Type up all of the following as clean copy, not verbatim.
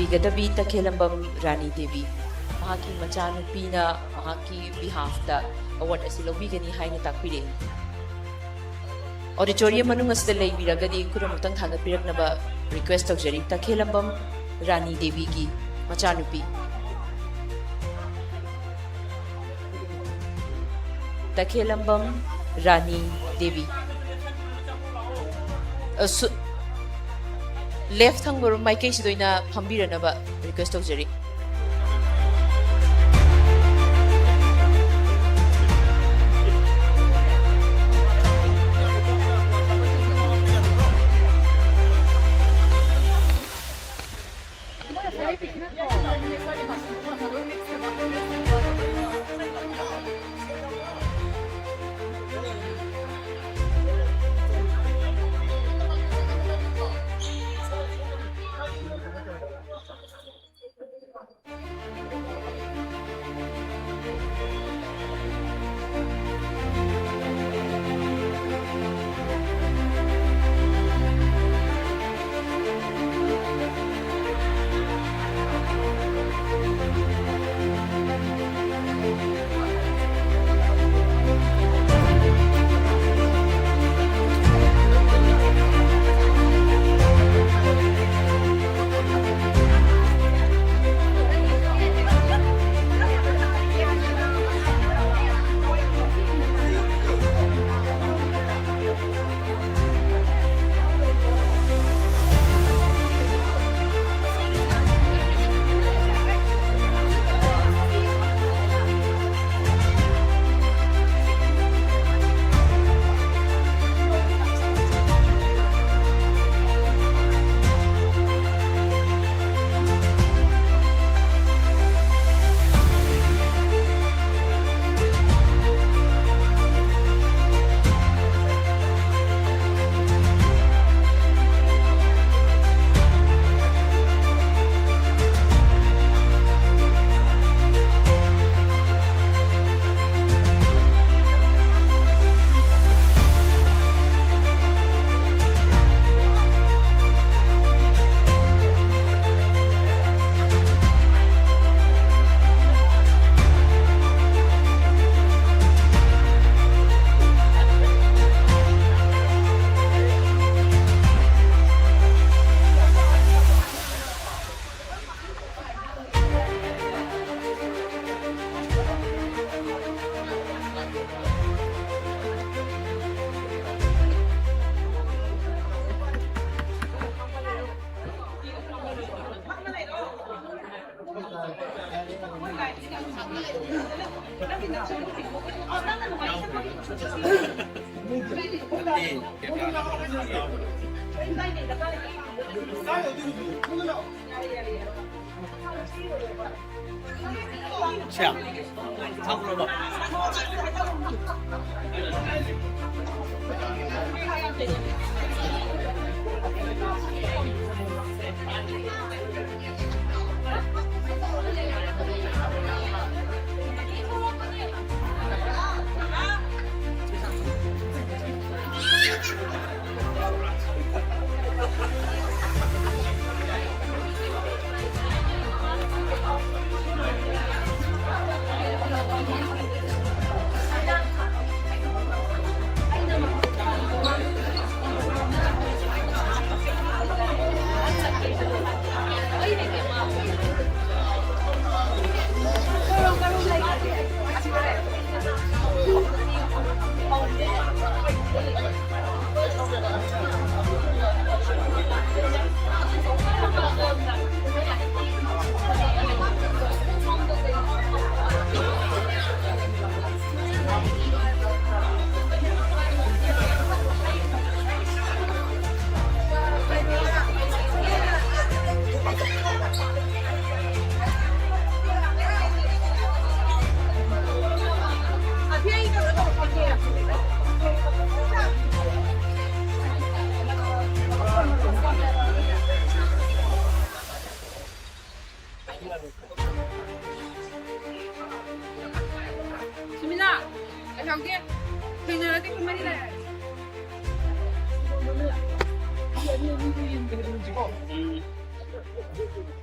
ꯂꯩꯒꯗꯕꯤ ꯇꯈꯦꯜꯂꯝꯕꯝ ꯔꯥꯅꯤ ꯗꯦꯕꯤ ꯃꯍꯥꯛꯀꯤ ꯃꯆꯥꯅꯨꯄꯤꯅ ꯃꯍꯥꯛꯀꯤ ꯕꯤꯍꯥꯐꯇ ꯑꯦꯋꯥꯔꯗ ꯑꯁꯤ ꯂꯧꯕꯤꯒꯅꯤ ꯍꯥꯏꯅ ꯇꯥꯛꯄꯤꯔꯛꯏ ऑडिटोरियम मनुंग असिदा लेबिरगदी खुरमुक्तंग थांगपिरकनबा रिक्वेस्ट तौजरी तखेलंबम रानी देवी की मचानुपी तखेलंबम रानी देवी लेफ्ट थंगबर माइके सिदोइना फंबिरनबा request तौजरी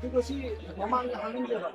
그것이 도망이 하는 데가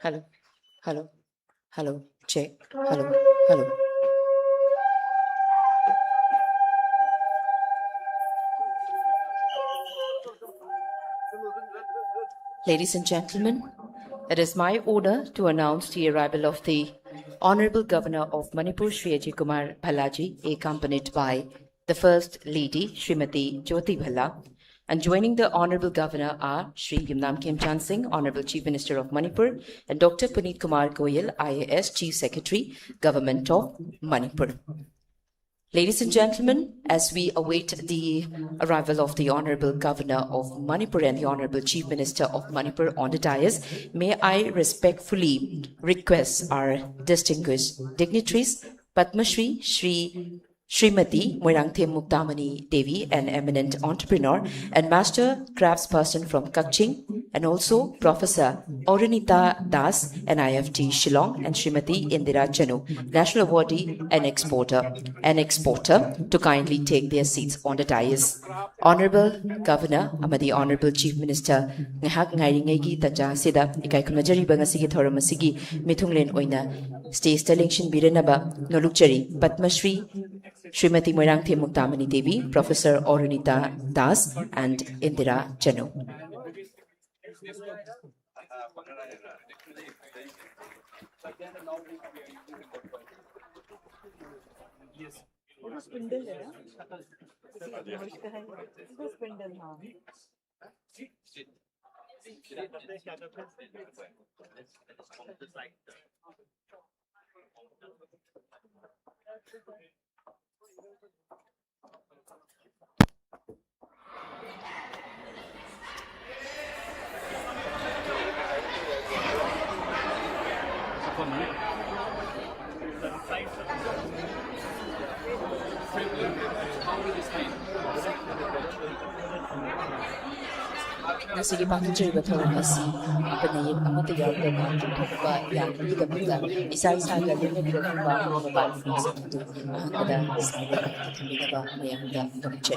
Hello, hello, hello, check, hello, hello. Ladies and gentlemen, it is my honor to announce the arrival of the Honorable Governor of Manipur, Shri Ajay Kumar Bhallaji, accompanied by the First Lady, Srimati Jyoti Bhalla. And joining the Honorable Governor are Shri Yumnam Khemchand Singh, Honorable Chief Minister of Manipur, and Dr. Puneet Kumar Goyal, IAS Chief Secretary, Government of Manipur. Ladies and gentlemen, as we await the arrival of the Honorable Governor of Manipur and the Honorable Chief Minister of Manipur on the dais, may I respectfully request our distinguished dignitaries, Padma Shri, Srimati Moirangthem Muktamani Devi, an eminent entrepreneur and master craftsperson from Kaching, and also Professor Auranita Das, an IFT Shillong, and Srimati Indira Chanu, National Awardee and exporter, to kindly take their seats on the dais. Honorable Governor amadi Honorable Chief Minister, ngahak ngairingai tanja sida ikai khumnajariba ngasigi thoram asigi mithunglen oina stage selection birenaba nolukchari Padma Shri Srimati Moirangthem Muktamani Devi, Professor Auranita Das, and Indira Chanu. Nasigi pangtuchiriba thoram asi panayim amata yawdana thokpa yangidamata isa isaga lunabiragumba mobile phones adu ahanada silent thambinaba mayamda nokche.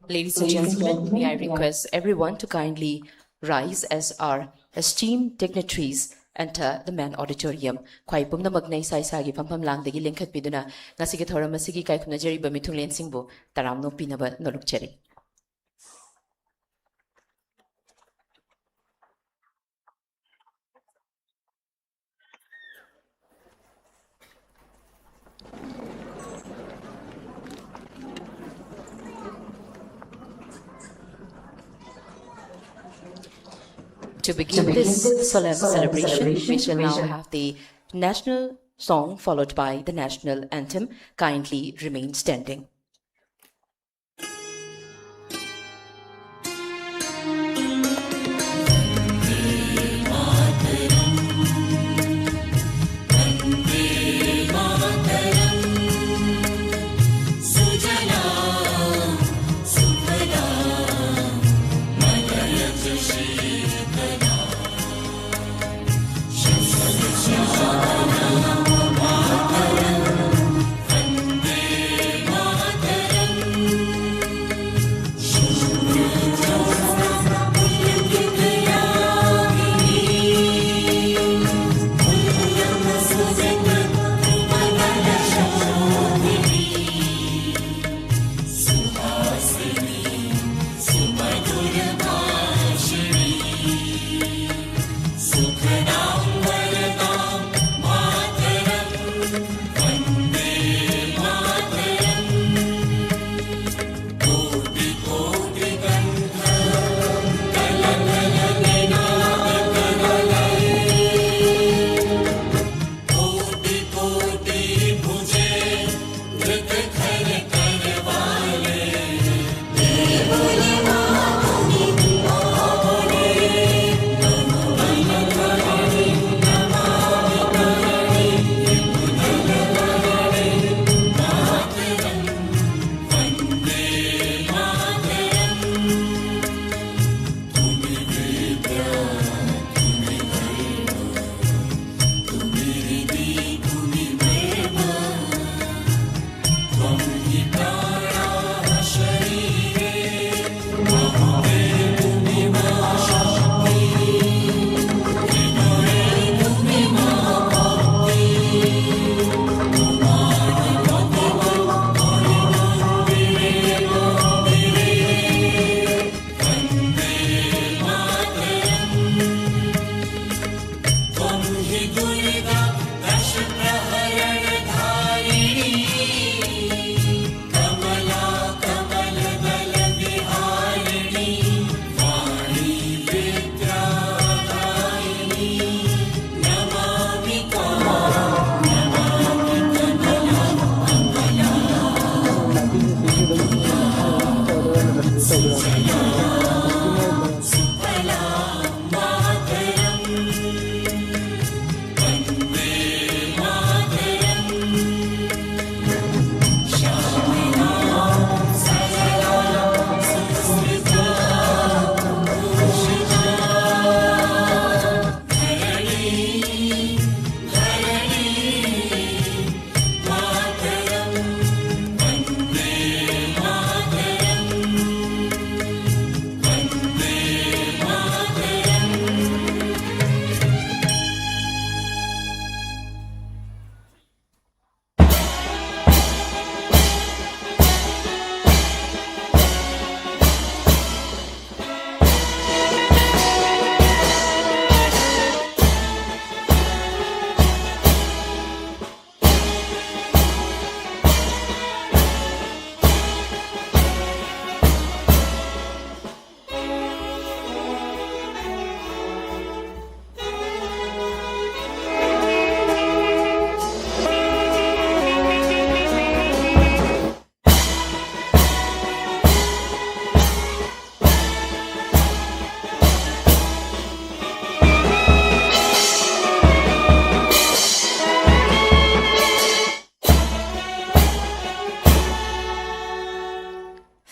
Ladies and gentlemen, may I request everyone to kindly rise as our esteemed dignitaries enter the main auditorium. Khwai pumnamak na isa-isagi pampam langdagi lingkhat piduna ngasigi thoram asigi kai khunajari ba mithunglen singbu taram no pinaba nolukchari. To begin this solemn celebration, we shall now have the national song followed by the national anthem. Kindly remain standing. Suja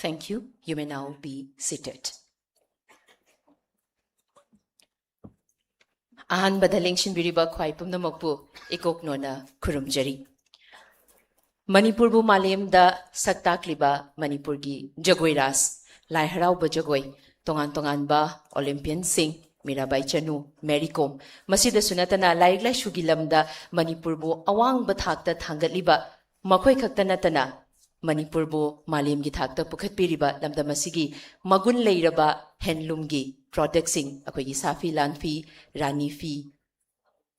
Thank you. You may now be seated. Ahanbada lengshinbiriba khwai pumnamakpu ikoknona khurumjari. Manipurbu malemda saktakliba Manipurgi jagoi ras lai harauba jagoi tongan tonganba Olympian sing Mirabai Chanu Mary Kom masida sunatana laik lai shugilamda Manipurbu awangba thakta thangatliba makhoi khakta natana Manipurbu malemgi thakta pukhatpiriba lamda masigi magun leiraba handloomgi product sing akoigi safi lanfi rani fi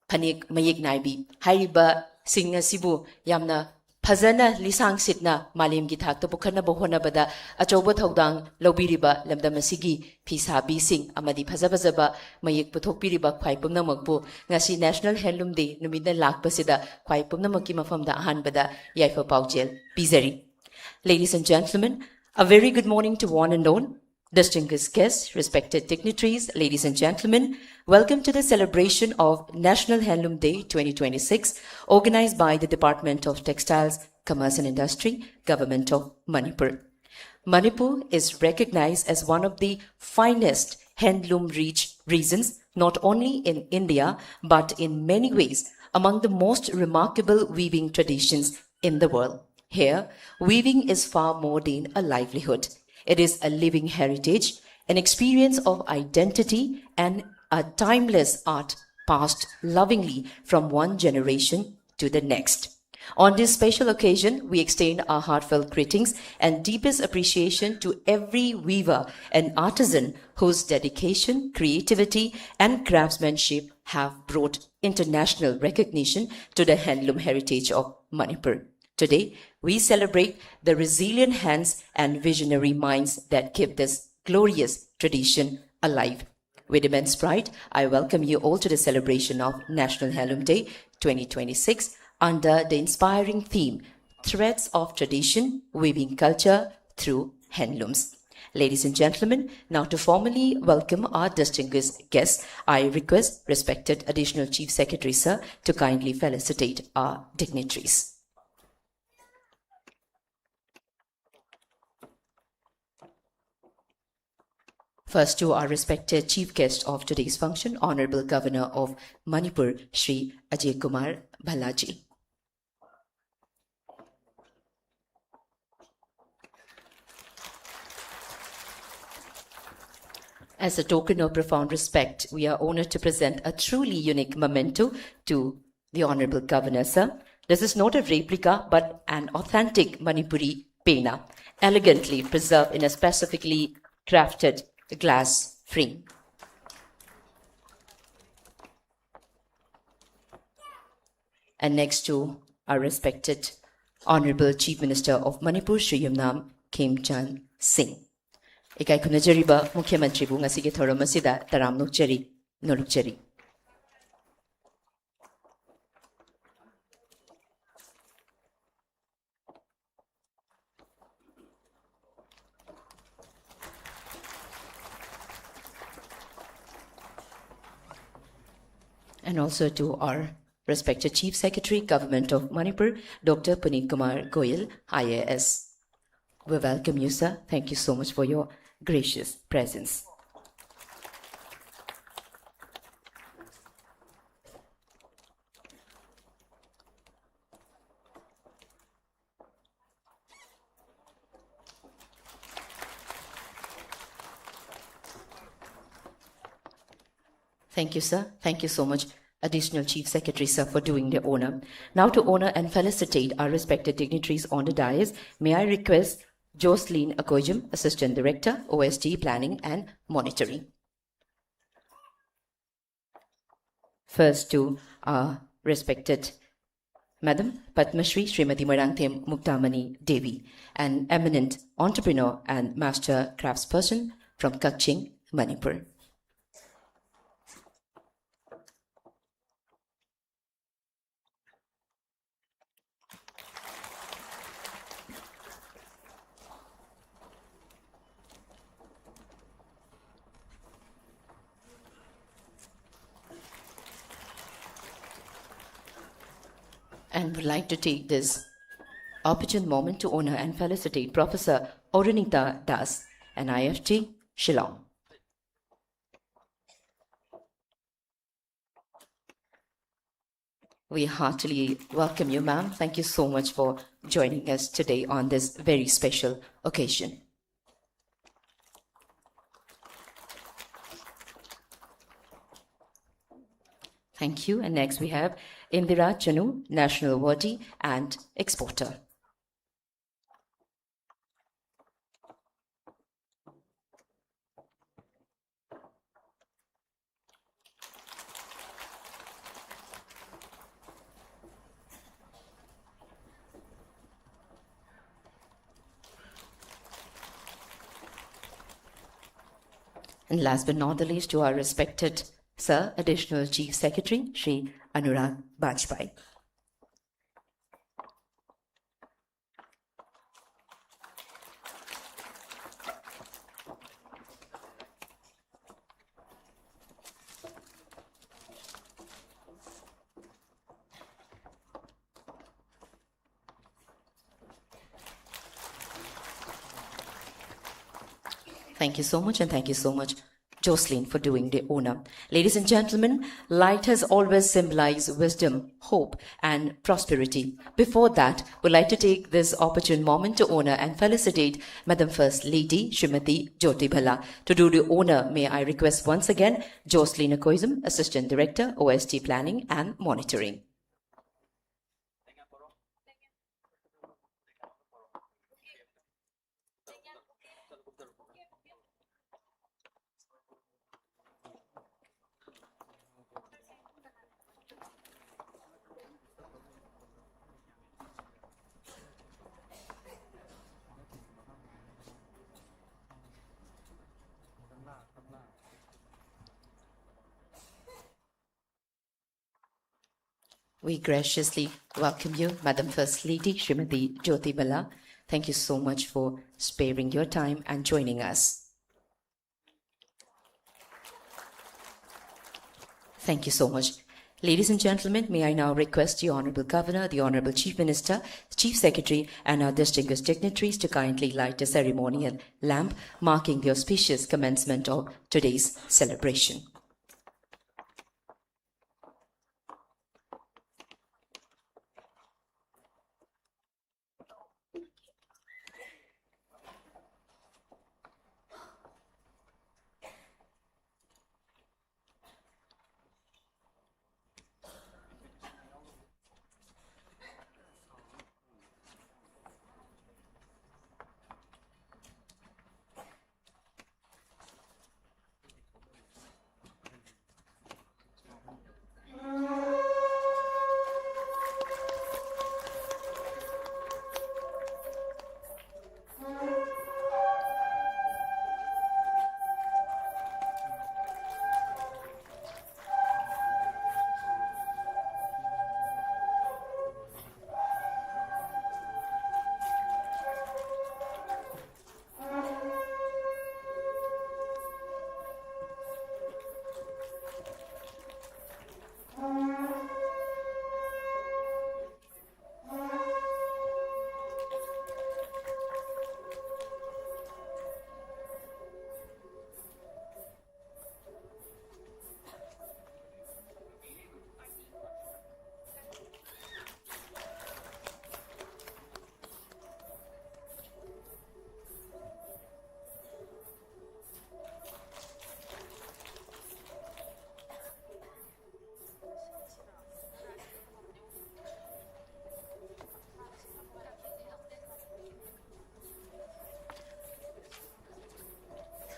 phanik mayek naibi hairiba sing asibu yamna Fazana lisang sitna malimgi thakta bukhana bohona bada achoba thodang lobiriba lamdamasigi phisabi sing amadi phajabajaba mayek puthokpiriba khwaipumna makbu ngasi National Handloom Day numidna lakpasida khwaipumna makki mafamda ahanbada yaifa paujel bizari. Ladies and gentlemen, a very good morning to one and all. Distinguished guests, respected dignitaries, ladies and gentlemen, welcome to the celebration of National Handloom Day 2026, organized by the Department of Textiles, Commerce and Industry, Government of Manipur. Manipur is recognized as one of the finest handloom-rich regions, not only in India, but in many ways among the most remarkable weaving traditions in the world. Here, weaving is far more than a livelihood. It is a living heritage, an experience of identity, and a timeless art passed lovingly from one generation to the next. On this special occasion, we extend our heartfelt greetings and deepest appreciation to every weaver and artisan whose dedication, creativity, and craftsmanship have brought international recognition to the handloom heritage of Manipur. Today, we celebrate the resilient hands and visionary minds that keep this glorious tradition alive. With immense pride, I welcome you all to the celebration of National Handloom Day 2026 under the inspiring theme, Threads of Tradition, Weaving Culture Through Handlooms. Ladies and gentlemen, now to formally welcome our distinguished guests, I request respected Additional Chief Secretary, Sir, to kindly felicitate our dignitaries. First to our respected chief guest of today's function, Honorable Governor of Manipur, Shri Ajay Kumar Balaji. As a token of profound respect, we are honored to present a truly unique memento to the Honorable Governor, Sir. This is not a replica, but an authentic Manipuri pena, elegantly preserved in a specifically crafted glass frame. And next to our respected Honorable Chief Minister of Manipur, Shri Yumnam Khemchand Singh. Ikai kunajariba Mukhyamantri bu ngasigi thoram asida taram nolukjari. And also to our respected Chief Secretary, Government of Manipur, Dr. Puneet Kumar Goyal, IAS. We welcome you, sir. Thank you so much for your gracious presence. Thank you, sir. Thank you so much, Additional Chief Secretary, sir, for doing the honor. Now to honor and felicitate our respected dignitaries on the dais, may I request Jocelyn Akojum, Assistant Director, OSD Planning and Monitoring. First to our respected Madam Padma Shri Srimati Marangthem Muktamani Devi, an eminent entrepreneur and master craftsperson from Kaching, Manipur. And would like to take this opportune moment to honor and felicitate Professor Orunita Das, an IFT, Shillong. We heartily welcome you, ma'am. Thank you so much for joining us today on this very special occasion. Thank you. And next we have Indira Chanu, National Awardee and Exporter. And last but not the least, to our respected Sir, Additional Chief Secretary, Shri Anurag Bajpai. Thank you so much, and thank you so much, Jocelyn, for doing the honor. Ladies and gentlemen, light has always symbolized wisdom, hope, and prosperity. Before that, we'd like to take this opportune moment to honor and felicitate Madam First Lady, Srimati Jyoti Bhala. To do the honor, may I request once again, Jocelyn Akoizum, Assistant Director, OST Planning and Monitoring. We graciously welcome you, Madam First Lady Srimati Jyoti Bala. Thank you so much for sparing your time and joining us. Thank you so much. Ladies and gentlemen, may I now request the Honorable Governor, the Honorable Chief Minister, Chief Secretary, and our distinguished dignitaries to kindly light a ceremonial lamp marking the auspicious commencement of today's celebration.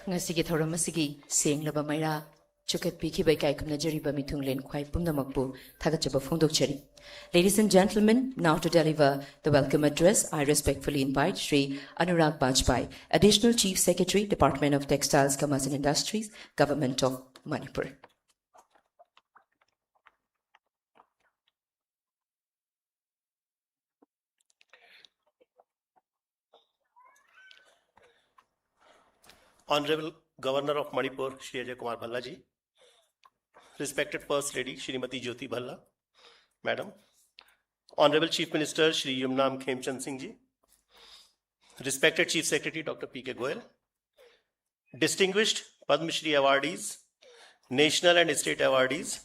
Ngasigi thoram asigi senglaba maira chukat piki bai kai kumna jari ba mithung len khwai pumna makbu thagachaba phongdok chari. Ladies and gentlemen, now to deliver the welcome address, I respectfully invite Shri Anurag Bajpai, Additional Chief Secretary, Department of Textiles, Commerce and Industries, Government of Manipur. Honorable Governor of Manipur, Shri Ajay Kumar Bhalla ji, respected First Lady, Shrimati Jyoti Bhalla, Madam, Honorable Chief Minister, Shri Yumnam Khemchand Singh ji, respected Chief Secretary, Dr. P.K. Goyal, distinguished Padma Shri awardees, national and state awardees,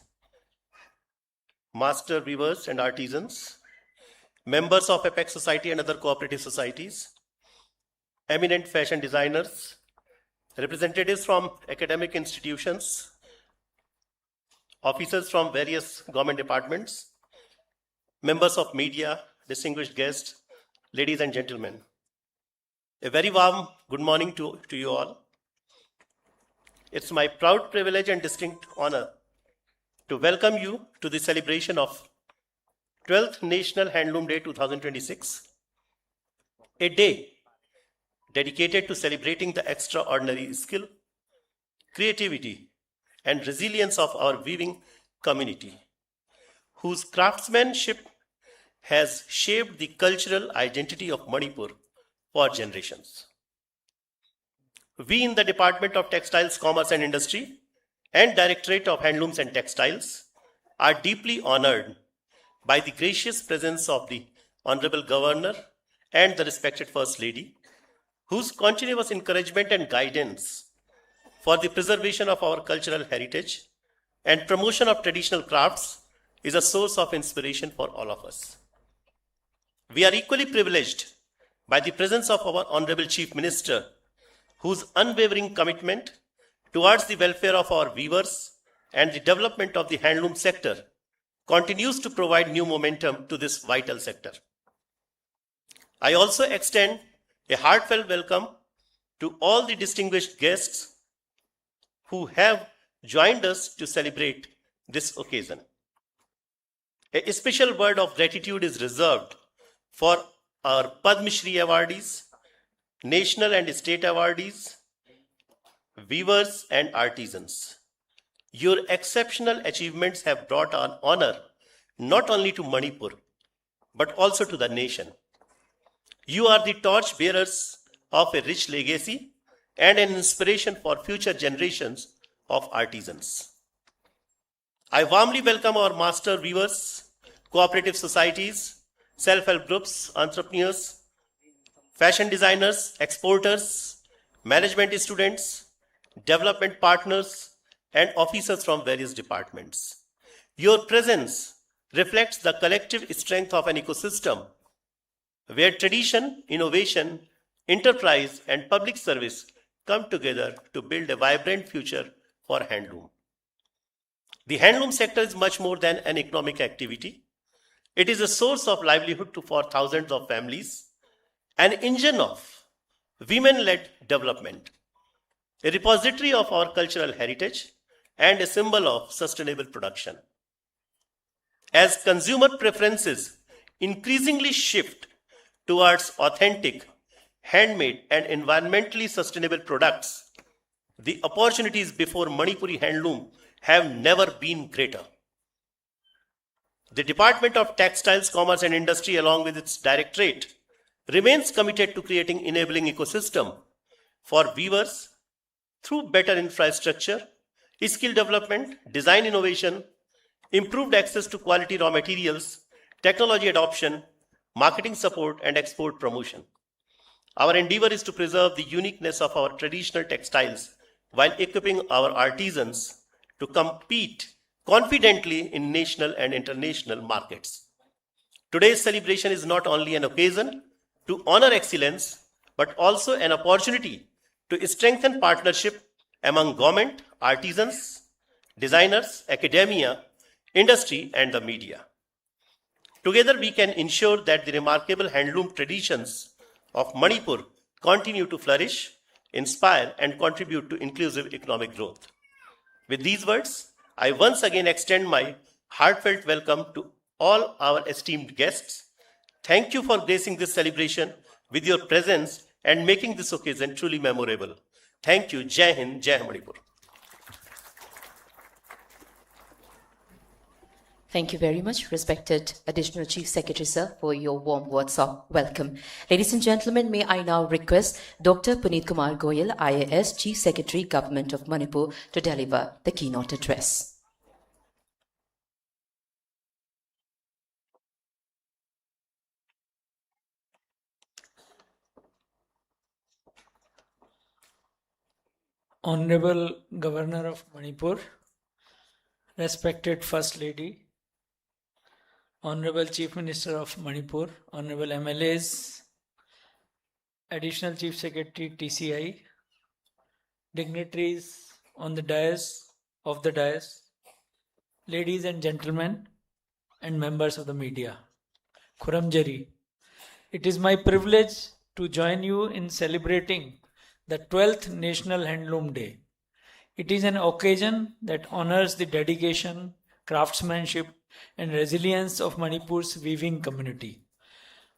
master weavers and artisans, members of Apex Society and other cooperative societies, eminent fashion designers, representatives from academic institutions, officers from various government departments, members of media, distinguished guests, ladies and gentlemen. A very warm good morning to you all. It's my proud privilege and distinct honor to welcome you to the celebration of 12th National Handloom Day 2026, a day dedicated to celebrating the extraordinary skill, creativity, and resilience of our weaving community, whose craftsmanship has shaped the cultural identity of Manipur for generations. We in the Department of Textiles, Commerce and Industry and Directorate of Handlooms and Textiles are deeply honored by the gracious presence of the Honorable Governor and the respected First Lady, whose continuous encouragement and guidance for the preservation of our cultural heritage and promotion of traditional crafts is a source of inspiration for all of us. We are equally privileged by the presence of our Honorable Chief Minister, whose unwavering commitment towards the welfare of our weavers and the development of the handloom sector continues to provide new momentum to this vital sector. I also extend a heartfelt welcome to all the distinguished guests who have joined us to celebrate this occasion. A special word of gratitude is reserved for our Padma Shri awardees, national and state awardees, weavers and artisans. Your exceptional achievements have brought on honor not only to Manipur, but also to the nation. You are the torch bearers of a rich legacy and an inspiration for future generations of artisans. I warmly welcome our master weavers, cooperative societies, self-help groups, entrepreneurs, fashion designers, exporters, management students, development partners, and officers from various departments. Your presence reflects the collective strength of an ecosystem where tradition, innovation, enterprise, and public service come together to build a vibrant future for handloom. The handloom sector is much more than an economic activity. It is a source of livelihood for thousands of families, an engine of women-led development, a repository of our cultural heritage, and a symbol of sustainable production. As consumer preferences increasingly shift towards authentic, handmade, and environmentally sustainable products, the opportunities before Manipuri handloom have never been greater. The Department of Textiles, Commerce and Industry, along with its directorate, remains committed to creating enabling ecosystem for weavers through better infrastructure, skill development, design innovation, improved access to quality raw materials, technology adoption, marketing support, and export promotion. Our endeavor is to preserve the uniqueness of our traditional textiles while equipping our artisans to compete confidently in national and international markets. Today's celebration is not only an occasion to honor excellence, but also an opportunity to strengthen partnership among government, artisans, designers, academia, industry, and the media. Together, we can ensure that the remarkable handloom traditions of Manipur continue to flourish, inspire, and contribute to inclusive economic growth. With these words, I once again extend my heartfelt welcome to all our esteemed guests. Thank you for gracing this celebration with your presence and making this occasion truly memorable. Thank you. Jai Hind, Jai Manipur. Thank you very much, respected Additional Chief Secretary, sir, for your warm words of welcome. Ladies and gentlemen, may I now request Dr. Puneet Kumar Goyal, IAS, Chief Secretary, Government of Manipur, to deliver the keynote address. Honorable Governor of Manipur, respected First Lady, Honorable Chief Minister of Manipur, Honorable MLAs, Additional Chief Secretary TCI, dignitaries on the dais, ladies and gentlemen, and members of the media. Khuram Jari, it is my privilege to join you in celebrating the 12th National Handloom Day. It is an occasion that honors the dedication, craftsmanship, and resilience of Manipur's weaving community.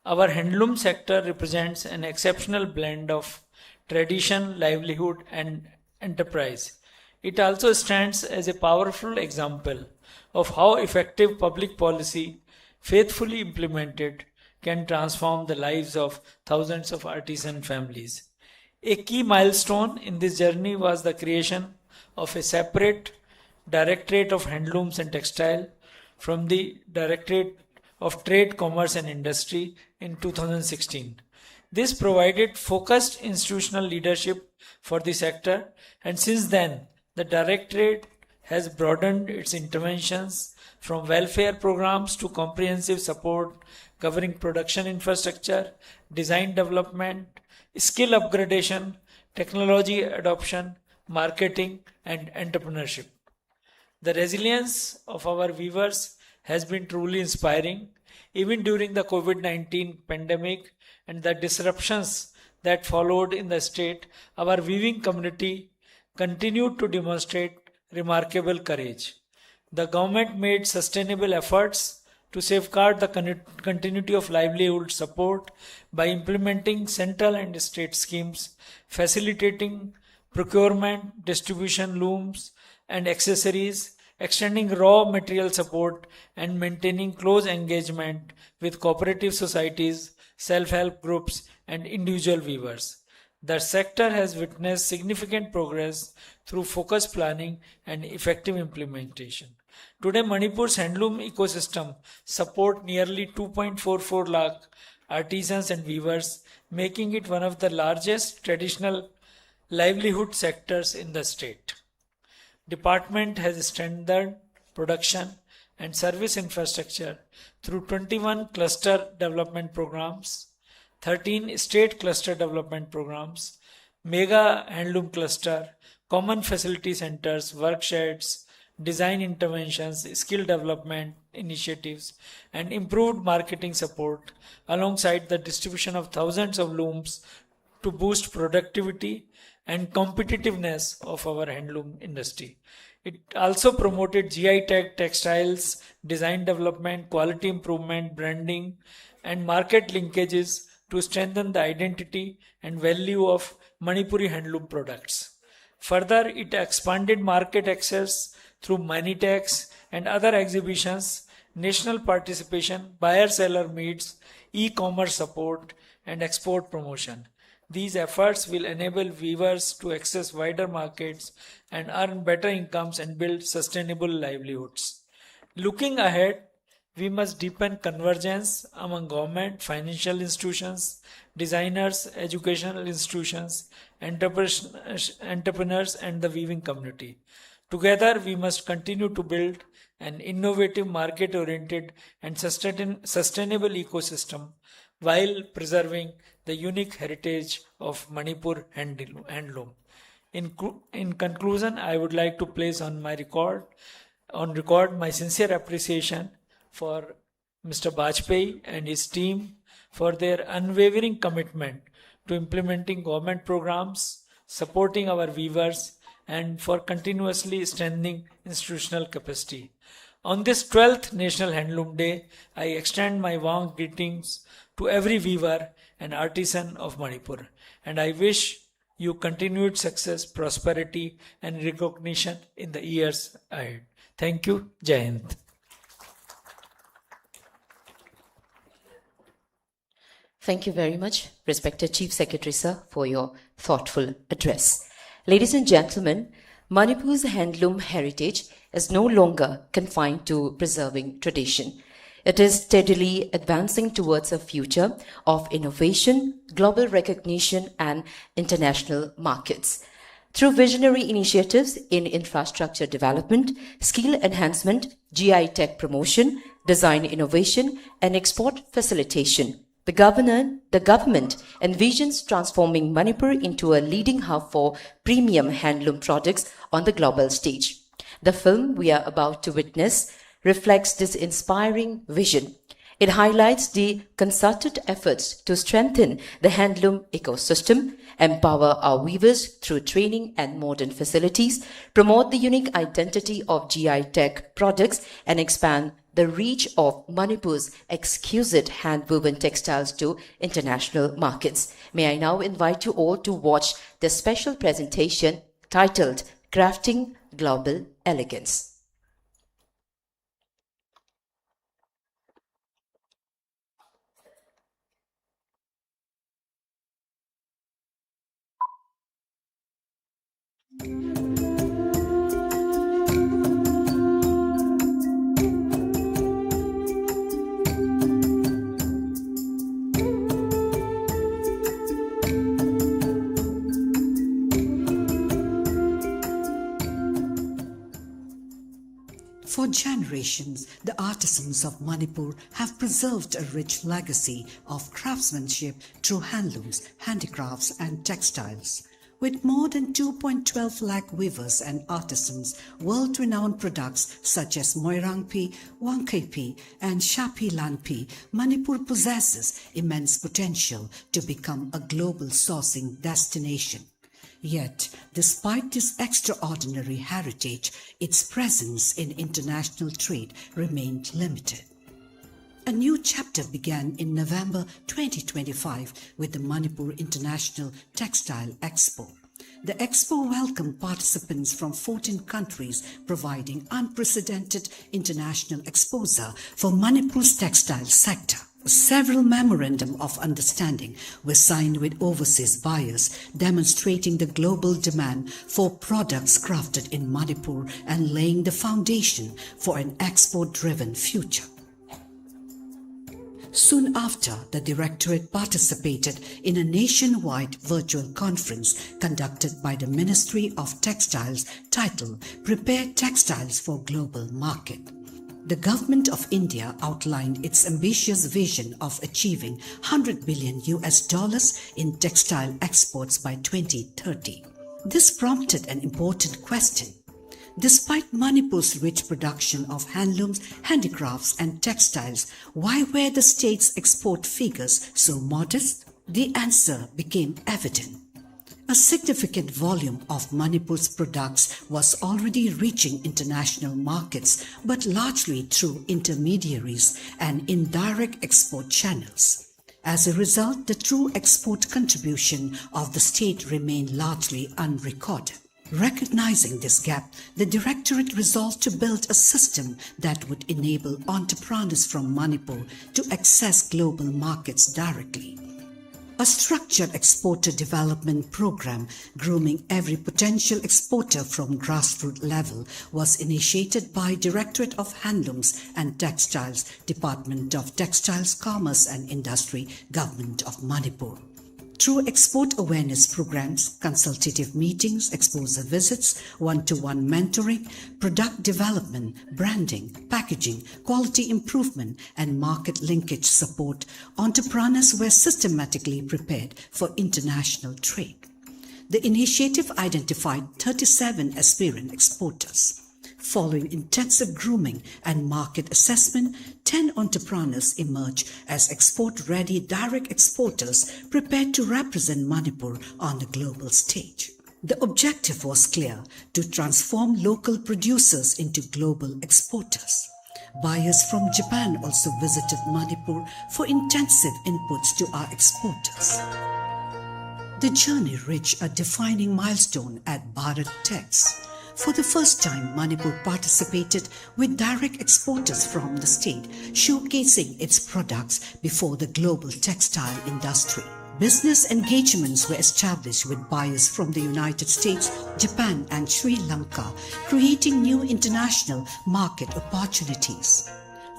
Our handloom sector represents an exceptional blend of tradition, livelihood, and enterprise. It also stands as a powerful example of how effective public policy, faithfully implemented, can transform the lives of thousands of artisan families. A key milestone in this journey was the creation of a separate Directorate of Handlooms and Textile from the Directorate of Trade, Commerce and Industry in 2016. This provided focused institutional leadership for the sector, and since then, the Directorate has broadened its interventions from welfare programs to comprehensive support covering production infrastructure, design development, skill upgradation, technology adoption, marketing, and entrepreneurship. The resilience of our weavers has been truly inspiring. Even during the COVID-19 pandemic and the disruptions that followed in the state, our weaving community continued to demonstrate remarkable courage. The government made sustainable efforts to safeguard the continuity of livelihood support by implementing central and state schemes, facilitating procurement, distribution looms and accessories, extending raw material support and maintaining close engagement with cooperative societies, self-help groups, and individual weavers. The sector has witnessed significant progress through focused planning and effective implementation. Today, Manipur's handloom ecosystem supports nearly 2.44 lakh artisans and weavers, making it one of the largest traditional livelihood sectors in the state. Department has strengthened production and service infrastructure through 21 cluster development programs, 13 state cluster development programs, mega handloom cluster, common facility centers, worksheds, design interventions, skill development initiatives, and improved marketing support, alongside the distribution of thousands of looms to boost productivity and competitiveness of our handloom industry. It also promoted GI tech, textiles, design development, quality improvement, branding, and market linkages to strengthen the identity and value of Manipuri handloom products. Further, it expanded market access through Manitex and other exhibitions, national participation, buyer-seller meets, e-commerce support, and export promotion. These efforts will enable weavers to access wider markets and earn better incomes and build sustainable livelihoods. Looking ahead, we must deepen convergence among government, financial institutions, designers, educational institutions, entrepreneurs, and the weaving community. Together, we must continue to build an innovative, market-oriented, and sustainable ecosystem while preserving the unique heritage of Manipur handloom. In conclusion, I would like to place on record my sincere appreciation for Mr. Bajpayee and his team for their unwavering commitment to implementing government programs, supporting our weavers, and for continuously strengthening institutional capacity. On this 12th National Handloom Day, I extend my warm greetings to every weaver and artisan of Manipur, and I wish you continued success, prosperity, and recognition in the years ahead. Thank you. Jai Hind. Thank you very much, respected Chief Secretary, sir, for your thoughtful address. Ladies and gentlemen, Manipur's handloom heritage is no longer confined to preserving tradition. It is steadily advancing towards a future of innovation, global recognition, and international markets. Through visionary initiatives in infrastructure development, skill enhancement, GI tech promotion, design innovation, and export facilitation, the government envisions transforming Manipur into a leading hub for premium handloom products on the global stage. The film we are about to witness reflects this inspiring vision. It highlights the concerted efforts to strengthen the handloom ecosystem, empower our weavers through training and modern facilities, promote the unique identity of GI tech products, and expand the reach of Manipur's exquisite hand-woven textiles to international markets. May I now invite you all to watch the special presentation titled Crafting Global Elegance. For generations, the artisans of Manipur have preserved a rich legacy of craftsmanship through handlooms, handicrafts and textiles. With more than 2.12 lakh weavers and artisans, world-renowned products such as Moirangpi, Wangkaipi and Shapi Lanpi, Manipur possesses immense potential to become a global sourcing destination. Yet, despite this extraordinary heritage, its presence in international trade remained limited. A new chapter began in November 2025 with the Manipur International Textile Expo. The expo welcomed participants from 14 countries, providing unprecedented international exposure for Manipur's textile sector. Several memorandum of understanding were signed with overseas buyers, demonstrating the global demand for products crafted in Manipur and laying the foundation for an export-driven future. Soon after, the Directorate participated in a nationwide virtual conference conducted by the Ministry of Textiles titled Prepare Textiles for Global Market. The Government of India outlined its ambitious vision of achieving $100 billion in textile exports by 2030. This prompted an important question. Despite Manipur's rich production of handlooms, handicrafts and textiles, why were the state's export figures so modest? The answer became evident. A significant volume of Manipur's products was already reaching international markets, but largely through intermediaries and indirect export channels. As a result, the true export contribution of the state remained largely unrecorded. Recognizing this gap, the Directorate resolved to build a system that would enable entrepreneurs from Manipur to access global markets directly. A structured exporter development program grooming every potential exporter from grassroots level was initiated by Directorate of Handlooms and Textiles, Department of Textiles, Commerce and Industry, Government of Manipur. Through export awareness programs, consultative meetings, exposure visits, one-to-one mentoring, product development, branding, packaging, quality improvement, and market linkage support, entrepreneurs were systematically prepared for international trade. The initiative identified 37 aspirant exporters. Following intensive grooming and market assessment, 10 entrepreneurs emerged as export-ready direct exporters prepared to represent Manipur on the global stage. The objective was clear: to transform local producers into global exporters. Buyers from Japan also visited Manipur for intensive inputs to our exporters. The journey reached a defining milestone at Bharat Tex. For the first time, Manipur participated with direct exporters from the state, showcasing its products before the global textile industry. Business engagements were established with buyers from the United States, Japan, and Sri Lanka, creating new international market opportunities.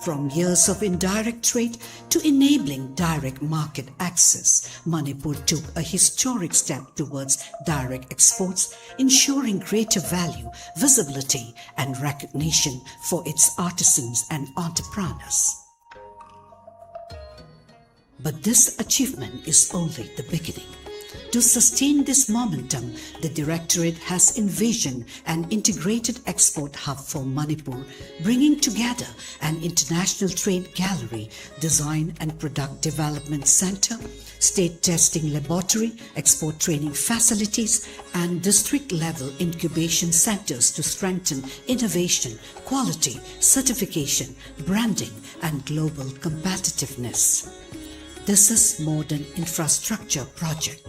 From years of indirect trade to enabling direct market access, Manipur took a historic step towards direct exports, ensuring greater value, visibility, and recognition for its artisans and entrepreneurs. But this achievement is only the beginning. To sustain this momentum, the Directorate has envisioned an integrated export hub for Manipur, bringing together an international trade gallery, design and product development center, state testing laboratory, export training facilities, and district-level incubation centers to strengthen innovation, quality, certification, branding, and global competitiveness. This is more than infrastructure project.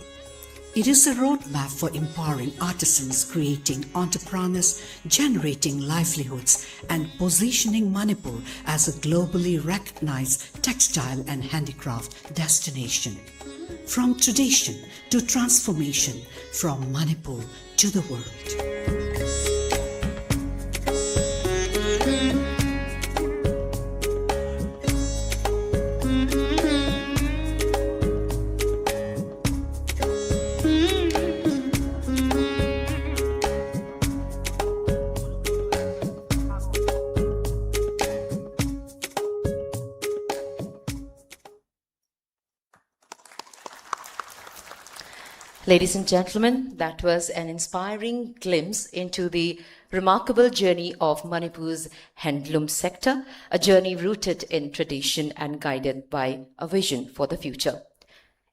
It is a roadmap for empowering artisans, creating entrepreneurs, generating livelihoods, and positioning Manipur as a globally recognized textile and handicraft destination. From tradition to transformation, from Manipur to the world. Ladies and gentlemen, that was an inspiring glimpse into the remarkable journey of Manipur's handloom sector, a journey rooted in tradition and guided by a vision for the future.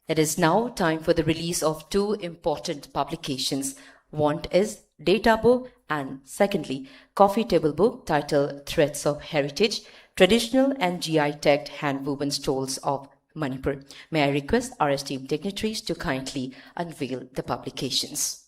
It is now time for the release of two important publications. One is Data Book and secondly, Coffee Table Book titled Threads of Heritage, Traditional and GI-Tagged Hand-Woven Stoles of Manipur. May I request our esteemed dignitaries to kindly unveil the publications.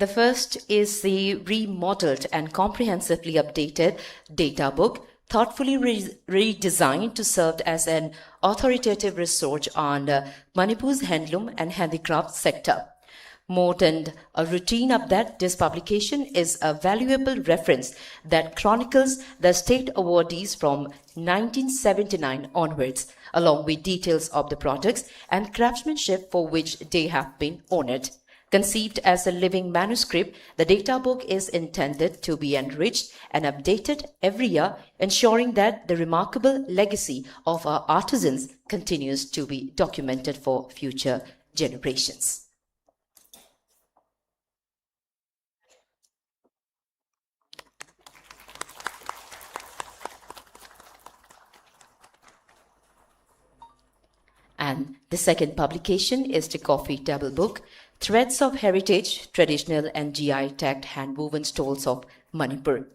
The first is the remodeled and comprehensively updated data book, thoughtfully redesigned to serve as an authoritative resource on Manipur's handloom and handicraft sector. More than a routine update, this publication is a valuable reference that chronicles the state awardees from 1979 onwards, along with details of the products and craftsmanship for which they have been honored. Conceived as a living manuscript, the data book is intended to be enriched and updated every year, ensuring that the remarkable legacy of our artisans continues to be documented for future generations. And the second publication is the coffee table book, Threads of Heritage, Traditional and GI-tagged Hand-Woven Stoles of Manipur.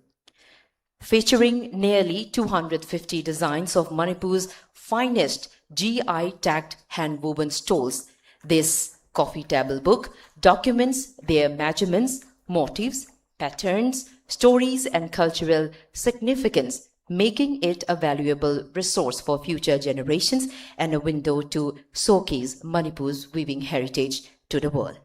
Featuring nearly 250 designs of Manipur's finest GI-tagged hand-woven stoles, this coffee table book documents their measurements, motifs, patterns, stories, and cultural significance, making it a valuable resource for future generations and a window to showcase Manipur's weaving heritage to the world.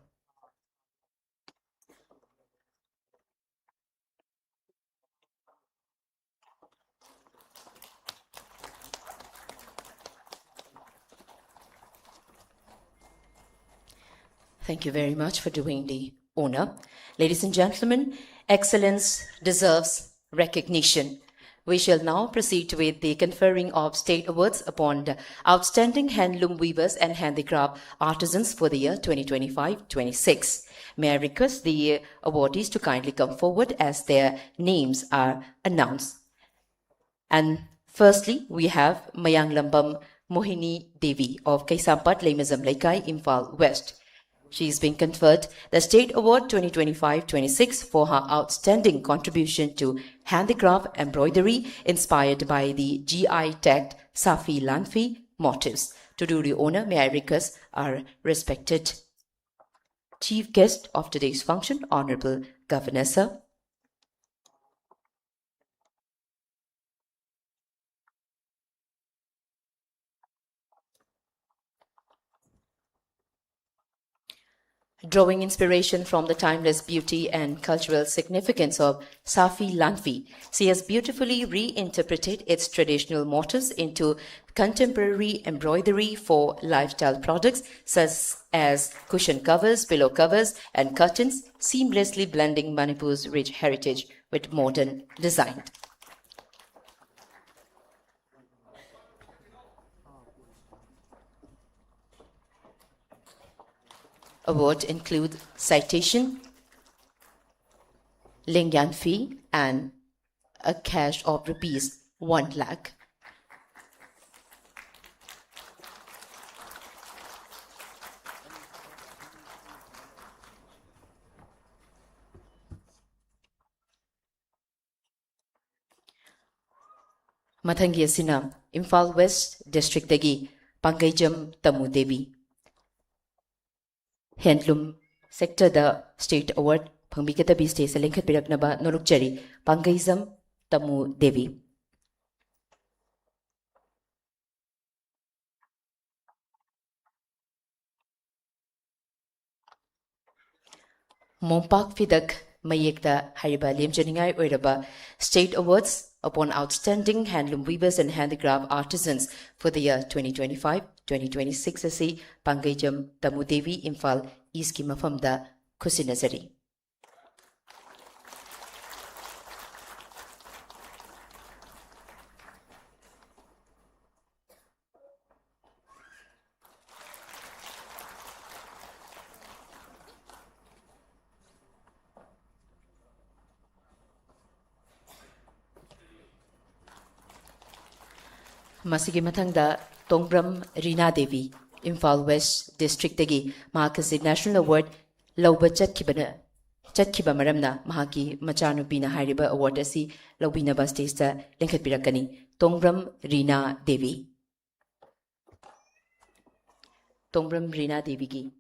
Thank you very much for doing the honor. Ladies and gentlemen, excellence deserves recognition. We shall now proceed with the conferring of state awards upon the outstanding handloom weavers and handicraft artisans for the year 2025-26. May I request the awardees to kindly come forward as their names are announced. And firstly, we have Mayang Lambam Mohini Devi of Kaisampat Lemazam Laikai, Imphal West. She is being conferred the State Award 2025-26 for her outstanding contribution to handicraft embroidery inspired by the GI-tagged Safi Lanfi motifs. To do the honor, may I request our respected chief guest of today's function, Honorable Governor Sir. Drawing inspiration from the timeless beauty and cultural significance of Safi Lanfi, she has beautifully reinterpreted its traditional motifs into contemporary embroidery for lifestyle products such as cushion covers, pillow covers, and curtains, seamlessly blending Manipur's rich heritage with modern design. Awards include citation, Lingyan fee, and a cash of rupees 1 lakh. Mathangi asina Imphal West District dagi Pangaijam Tamu Devi. Handloom sector the state award Pangmikatabi state Salinkat Piraknaba Nolukchari Pangaijam Tamu Devi. Mompak Fidak Mayekta Hariba Limjaningai Oiraba State Awards upon outstanding handloom weavers and handicraft artisans for the year 2025-2026 asi Pangaijam Tamu Devi Imphal East ki mafamda Kusinazari. Masigi mathangda Tongbram Rina Devi, Imphal West District dagi mahakasi National Award lauba chatkiba maramna mahaki machanupina hairiba award asi laubinaba stage ta lengkhatpirakani. Tongbram Rina Devi. Tongbram Rina Devi ki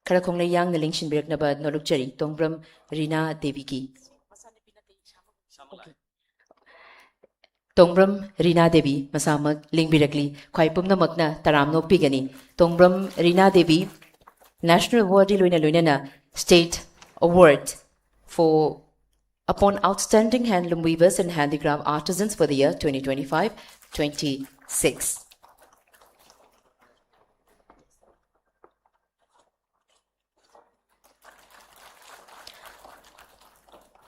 Karakong yang na lingshin birak na ba nolukjari Tongbram Rina Devi ki. Tongbram Rina Devi masamag lingbirakli khwai pumnamakna taramno pigani. Tongbram Rina Devi National Award Luina State Award for upon outstanding handloom weavers and handicraft artisans for the year 2025-26.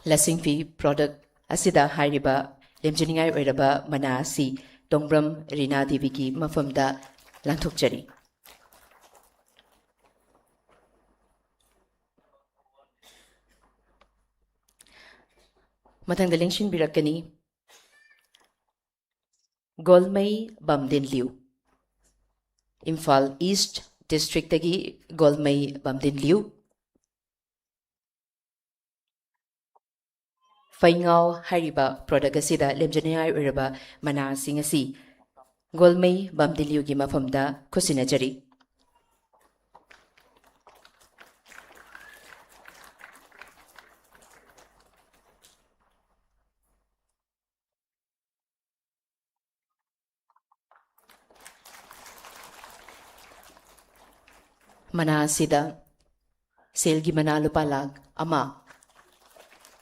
Lasing fee product asida hairiba lemjaningai oiraba mana asi Tongbram Rina Devi ki mafamda lanthokjari. Mathangda lingshin birakani Golmai Bamdin Liu Imphal East District tagi Golmai Bamdin Liu Faingao Hariba product asida lemjanai oiraba mana sing asi Golmai Bamdin Liu gi mafamda kusinajari. Mana sida selgi mana lupalag ama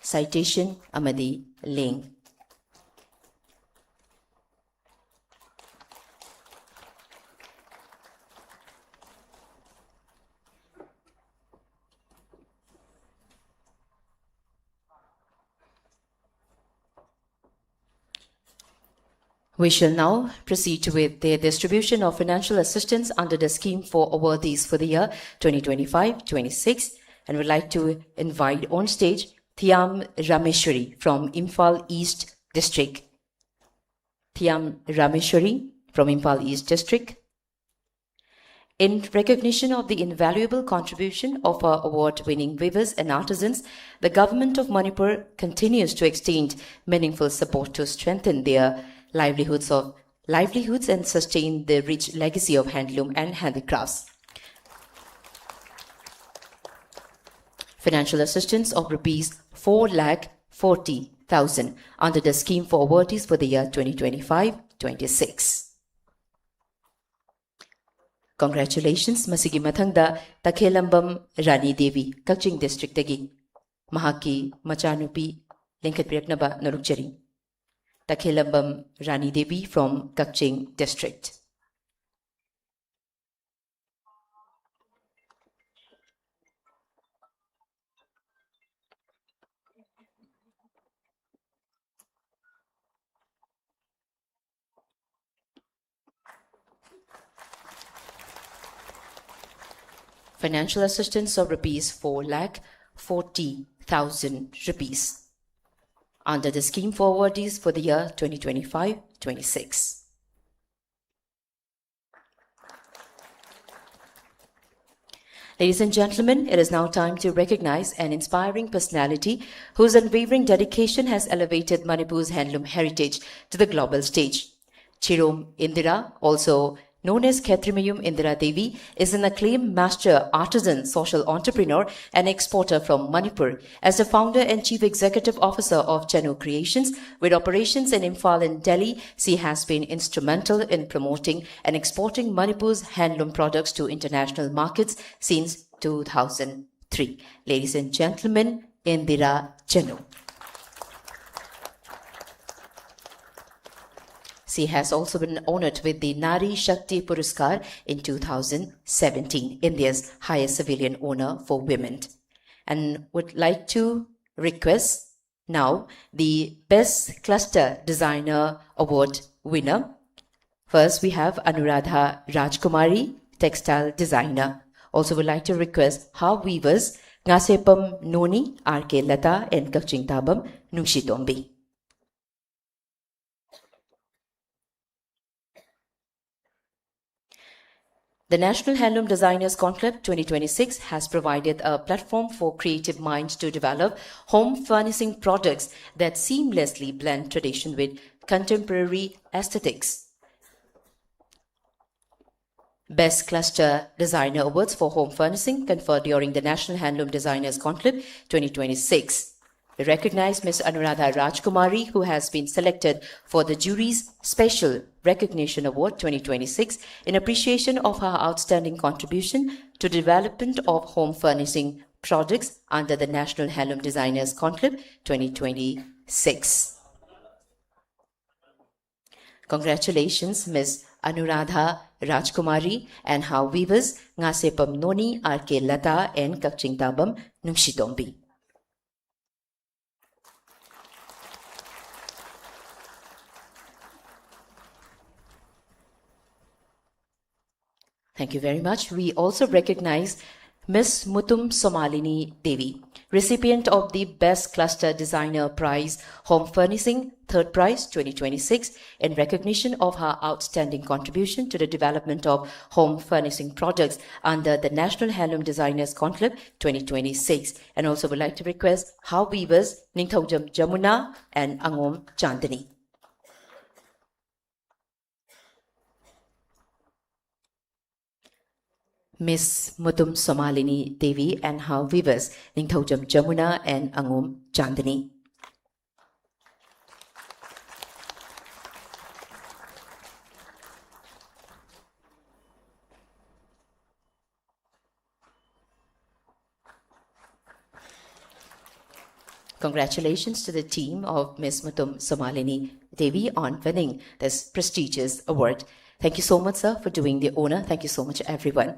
citation amadi link. We shall now proceed with the distribution of financial assistance under the scheme for awardees for the year 2025-26 and would like to invite on stage Thiam Rameshwari from Imphal East District. Thiam Rameshwari from Imphal East District. In recognition of the invaluable contribution of our award-winning weavers and artisans, the government of Manipur continues to extend meaningful support to strengthen their livelihoods and sustain the rich legacy of handloom and handicrafts. Financial assistance of rupees 4,40,000 under the scheme for awardees for the year 2025-26. Congratulations, Masigi Mathangda Takhelambam Rani Devi, Kaching District Tagi, Mahaki Machanupi, Linkat Piraknaba Narukchari. Takhelambam Rani Devi from Kaching District. Financial assistance of rupees 4,40,000 rupees under the scheme for awardees for the year 2025-26. Ladies and gentlemen, it is now time to recognize an inspiring personality whose unwavering dedication has elevated Manipur's handloom heritage to the global stage. Chirom Indira, also known as Khetrimayum Indira Devi, is an acclaimed master artisan, social entrepreneur, and exporter from Manipur. As the founder and chief executive officer of Chanu Creations, with operations in Imphal and Delhi, she has been instrumental in promoting and exporting Manipur's handloom products to international markets since 2003. Ladies and gentlemen, Indira Chanu. She has also been honored with the Nari Shakti Puraskar in 2017, India's highest civilian honor for women. And would like to request now the Best Cluster Designer Award winner. First, we have Anuradha Rajkumari, Textile Designer. Also would like to request Ha Weavers, Ngasepam Noni, R.K. Lata, and Kaching Tabam, Nungshitombi. The National Handloom Designers Conclave 2026 has provided a platform for creative minds to develop home furnishing products that seamlessly blend tradition with contemporary aesthetics. Best Cluster Designer Awards for Home Furnishing conferred during the National Handloom Designers Conclave 2026. We recognize Ms. Anuradha Rajkumari, who has been selected for the jury's Special Recognition Award 2026 in appreciation of her outstanding contribution to the development of home furnishing projects under the National Handloom Designers Conclave 2026. Congratulations, Ms. Anuradha Rajkumari and her weavers Ngasepam Noni, RK Lata and Kakching Tabam Nungshitombi. Thank you very much. We also recognize Ms. Mutum Somalini Devi, recipient of the Best Cluster Designer Prize, Home Furnishing, Third Prize 2026, in recognition of her outstanding contribution to the development of home furnishing projects under the National Handloom Designers Conclave 2026. And also would like to request her weavers, Ningthaujam Jamuna and Angom Chandani. Ms. Mutum Somalini Devi and her weavers, Ningthaujam Jamuna and Angom Chandani. Congratulations to the team of Ms. Mutum Somalini Devi on winning this prestigious award. Thank you so much, sir, for doing the honor. Thank you so much, everyone.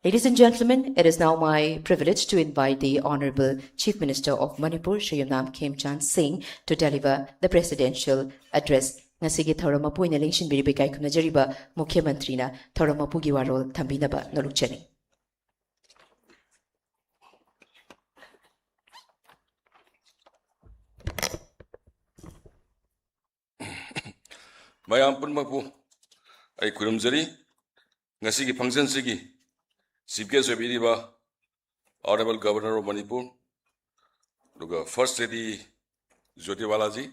Ladies and gentlemen, it is now my privilege to invite the Honorable Chief Minister of Manipur, Shri Yamnam Khemchand Singh, to deliver the presidential address. Ngasigi Thoramapu in election Biribikai Kunajariba, Mukhya Mantrina, Thoramapu Giwarol, Tambinaba, Nolukchani. Mayam Punmapu, I Kurumzari, Nasigi Function Sigi. Chief Guest of Iriba, Honorable Governor of Manipur, First Lady Jyoti Balaji,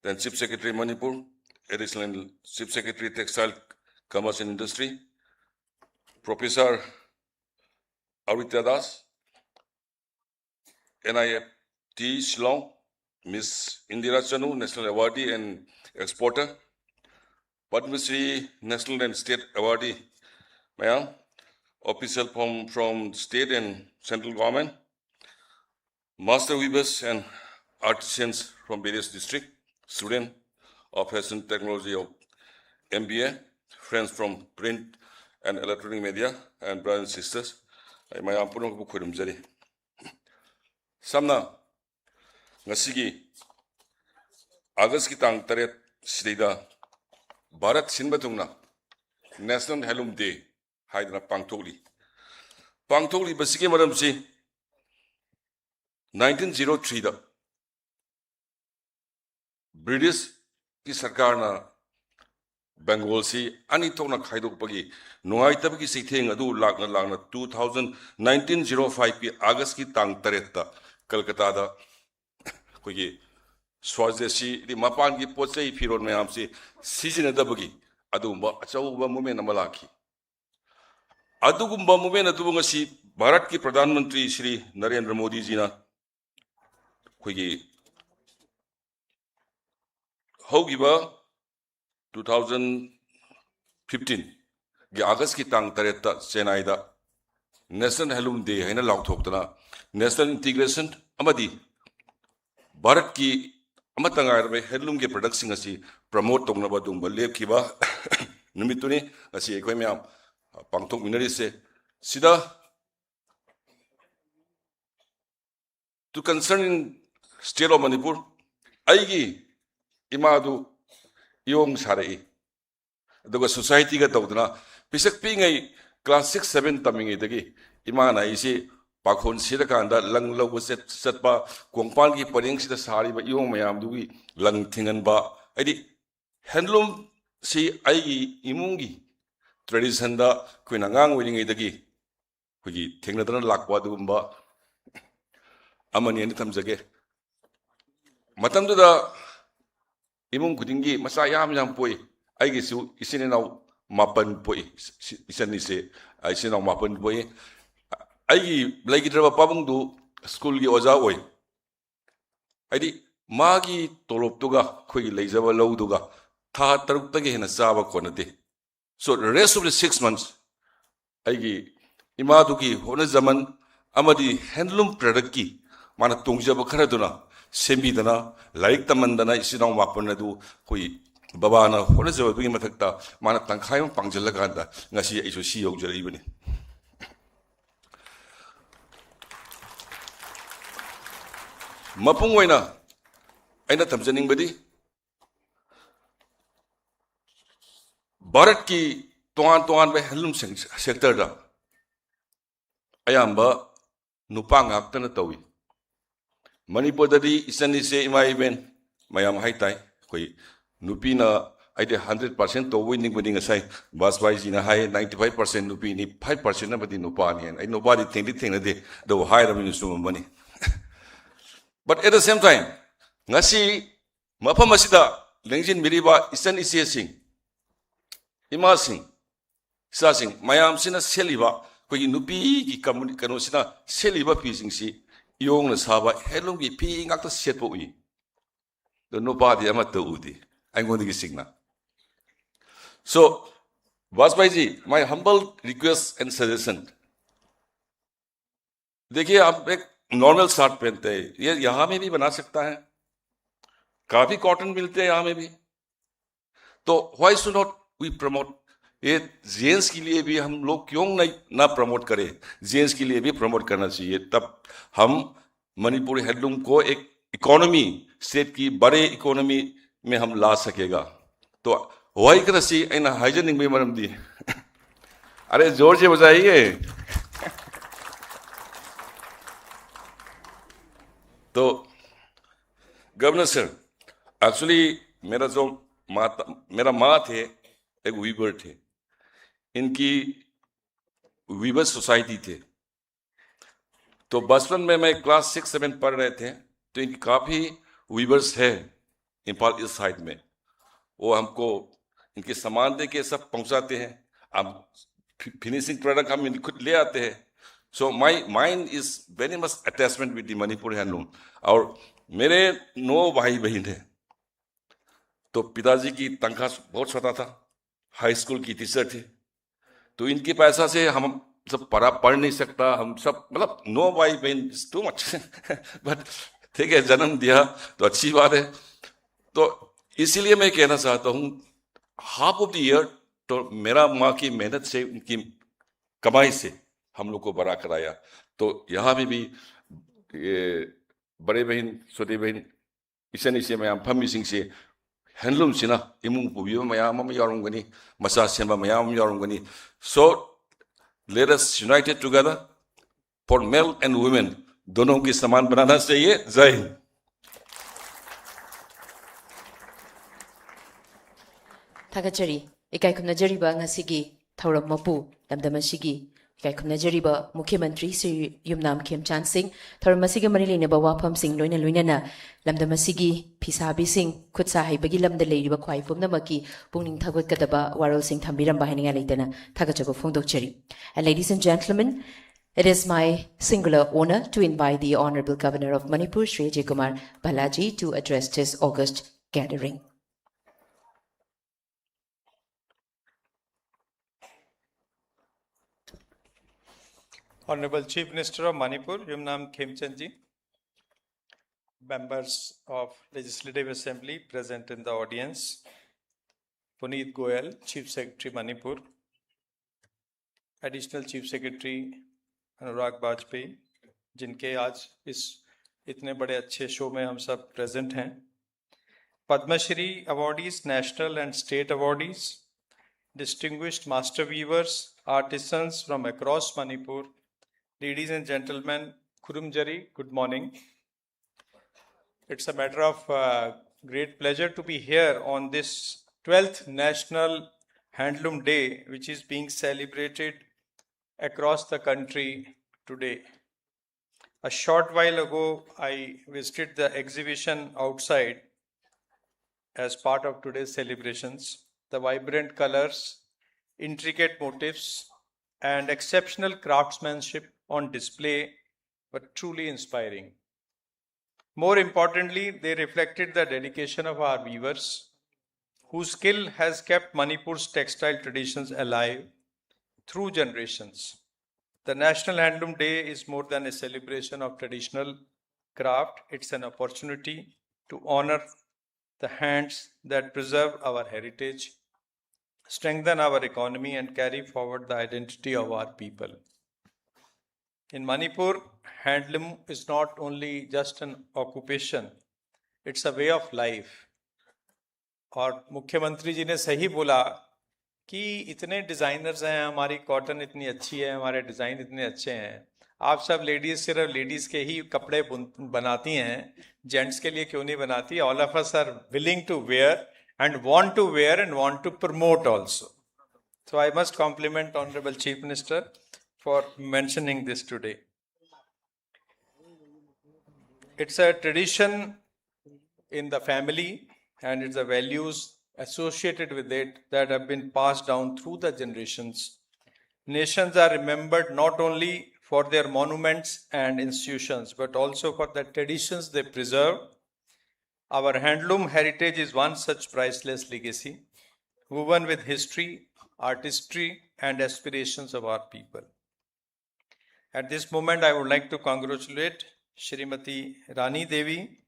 then Chief Secretary Manipur, Additional Chief Secretary Textile, Commerce and Industry, Professor Aritya Das, NIFT Shillong, Miss Indira Chanu, National Awardee and Exporter, Padma Shri National and State Awardee, Ma'am, official from state and central government, master weavers and artisans from various districts, students of fashion technology of MBA, friends from print and electronic media, and brothers and sisters. I am Puno Kurumzari. Samna Nasigi August Kitang Taret Srida Bharat Sinbatungna National Handloom Day. Haidra Pangtoli. Pangtoli Basiki Madamsi 1903 da British ki sarkarna Bengal si ani tokna khaidok pagi nuai tabki sitheng adu lagna 1905 ki August ki tang taretta Kolkata da kogi swazesi di mapan ki potsai firon mayam si season da bagi adu achauba movement amalaki Adugumba movement adubangasi Bharat ki Pradhan Mantri Shri Narendra Modi ji na kogi hogiba 2015 gi August ki tang taretta Chennai da National Handloom Day haina lauthoktana national integration amadi Bharat ki amatangai be handloom ki products ngasi promote tongna ba dumba lepkiba numituni asi ekoi myam Pangtok Minari se Sida to concerning state of Manipur, Aigi Imadu Yong Sarai. The society got out now. Pisak being a class 6-7 taming it Imana isi Pakon Sidakanda, Lang Logo set ba Kongpangi Pading Sida Sari, but Yong Mayam Dui, Lang Tinganba. Edi Handloom si Aigi Imungi. Tradition da Quinangang winning idagi, Wiki Tingnatan Lakwadumba Amani and Tamzage Matam to the Imum Kudingi, Masayam Yampui, I guess you is in now mapan poi isan ni se ai sinong mapan poi ai lagi draba pabung du school gi oja oi ai magi tolop tuga khoi leijaba lo duga tha taruk tagi hena saba konate so the rest of the 6 months ai ima du ki hona zaman amadi handloom product ki mana tungjaba khara duna sembi dana laik tamandana isinong mapan du khoi babana hona jaba bi mathakta mana tangkhai ma pangjala ganda ngasi isu si yojari bani mapung waina aina thamjaning badi bharat ki toan be handloom sector da ayamba nupa ngaktana tawi manipur dadi isani se imai ben mayam haitai koi nupina aide 100% to winning badi ngasai basbai jina hai 95% nupi ni 5% na badi nupa ni ai nupa di thengna de do hai ramin sum mani but at the same time ngasi mafam asida lengjin miriba isan ise sing ima sing sa sing mayam sina seliba koi nupi ki community kano sina seliba pi sing si yong na saba helong gi pi ngak ta set po ui do nupa di ama to udi ai ngon gi sing na so Vajpayee ji my humble request and suggestion देखिए आप एक normal shirt पहनते हैं ये यहाँ में भी बना सकता है काफी कॉटन मिलते हैं यहाँ में भी तो why should not we promote ये जेंट्स के लिए भी हम लोग क्यों नहीं ना प्रमोट करें जेंट्स के लिए भी प्रमोट करना चाहिए तब हम मणिपुरी हैंडलूम को एक इकोनॉमी स्टेट की बड़े इकोनॉमी में हम ला सकेगा तो वही कृषि इन हाइजेनिक में मरम दी अरे जोर से बजाइए तो गवर्नर सर एक्चुअली मेरा माँ थे एक वीवर थे इनकी वीवर सोसाइटी थे तो बचपन में मैं क्लास 6-7 पढ़ रहे थे तो इनकी काफी वीवर्स है इम्फाल इस साइड में वो हमको इनके सामान दे के सब पहुंचाते हैं अब फिनिशिंग प्रोडक्ट हम खुद ले आते हैं So my mind is very much attachment with the Manipur handloom. और मेरे 9 भाई बहन हैं तो पिताजी की तनख्वाह बहुत छोटा था हाई स्कूल की टीचर थे तो इनके पैसा से हम सब पढ़ नहीं सकता हम सब मतलब 9 भाई बहन टू मच बट ठीक है जन्म दिया तो अच्छी बात है तो इसीलिए मैं कहना चाहता हूँ हाफ ऑफ द ईयर तो मेरा माँ की मेहनत से उनकी कमाई से हम लोग को बड़ा कराया तो यहाँ में भी ये बड़े बहन छोटे बहन इसे से मैं फमी सिंह से हैंडलूम से ना इमुंग पुबियो मैम हम यारुंगनी मसा सेंबा मैम यारुंगनी so let us united together for male and women दोनों की समान बनाना चाहिए जय हिंद थागचरी इकाई खुमनजरीबा ngasi thauram mapu lamdamasigi इकाई खुमनजरीबा मुख्यमंत्री श्री युमनाम खेमचांद सिंह थौरम मसिगे मरि लेनेबा वाफम Singh लोइना लोइनाना लमदमसिगी फिसाबी Singh खुदसा हाइबगी लमद लेरिबा ख्वाइ पुमनमकी पुंगनिंग थागतकदबा वारोल Singh थंबिरम बाहिनिंगा लेतना थागचबो फोंदोकचरी and ladies and gentlemen it is my singular honor to invite the honorable governor of Manipur Shri Ajay Kumar Balaji to address this august gathering. Honorable Chief Minister of Manipur, Yumnam Khemchandji, members of Legislative Assembly present in the audience, Puneet Goyal, Chief Secretary Manipur, Additional Chief Secretary अनुराग वाजपेयी, जिनके आज इस इतने बड़े अच्छे show में हम सब present हैं, Padmashri awardees, national and state awardees, distinguished master weavers, artisans from across Manipur, ladies and gentlemen, Khurumjari, good morning. It's a matter of great pleasure to be here on this 12th National Handloom Day, which is being celebrated across the country today. A short while ago, I visited the exhibition outside as part of today's celebrations. The vibrant colors intricate motifs, and exceptional craftsmanship on display were truly inspiring. More importantly, they reflected the dedication of our weavers, whose skill has kept Manipur's textile traditions alive through generations. The National Handloom Day is more than a celebration of traditional craft, it's an opportunity to honor the hands that preserve our heritage, strengthen our economy, and carry forward the identity of our people. In Manipur, handloom is not only just an occupation, it's a way of life. और मुख्यमंत्री जी ने सही बोला कि इतने designers हैं, हमारी cotton इतनी अच्छी है, हमारे डिजाइन इतने अच्छे हैं, आप सब लेडीज सिर्फ लेडीज के ही कपड़े बनाती हैं, जेंट्स के लिए क्यों नहीं बनाती? All of us are willing to wear and want to wear and want to promote also. So I must compliment Honorable Chief Minister for mentioning this today. It's a tradition in the family and it's the values associated with it that have been passed down through the generations. Nations are remembered not only for their monuments and institutions, but also for the traditions they preserve. Our handloom heritage is one such priceless legacy, woven with history, artistry, and aspirations of our people. At this moment, I would like to congratulate Shrimati Rani Devi.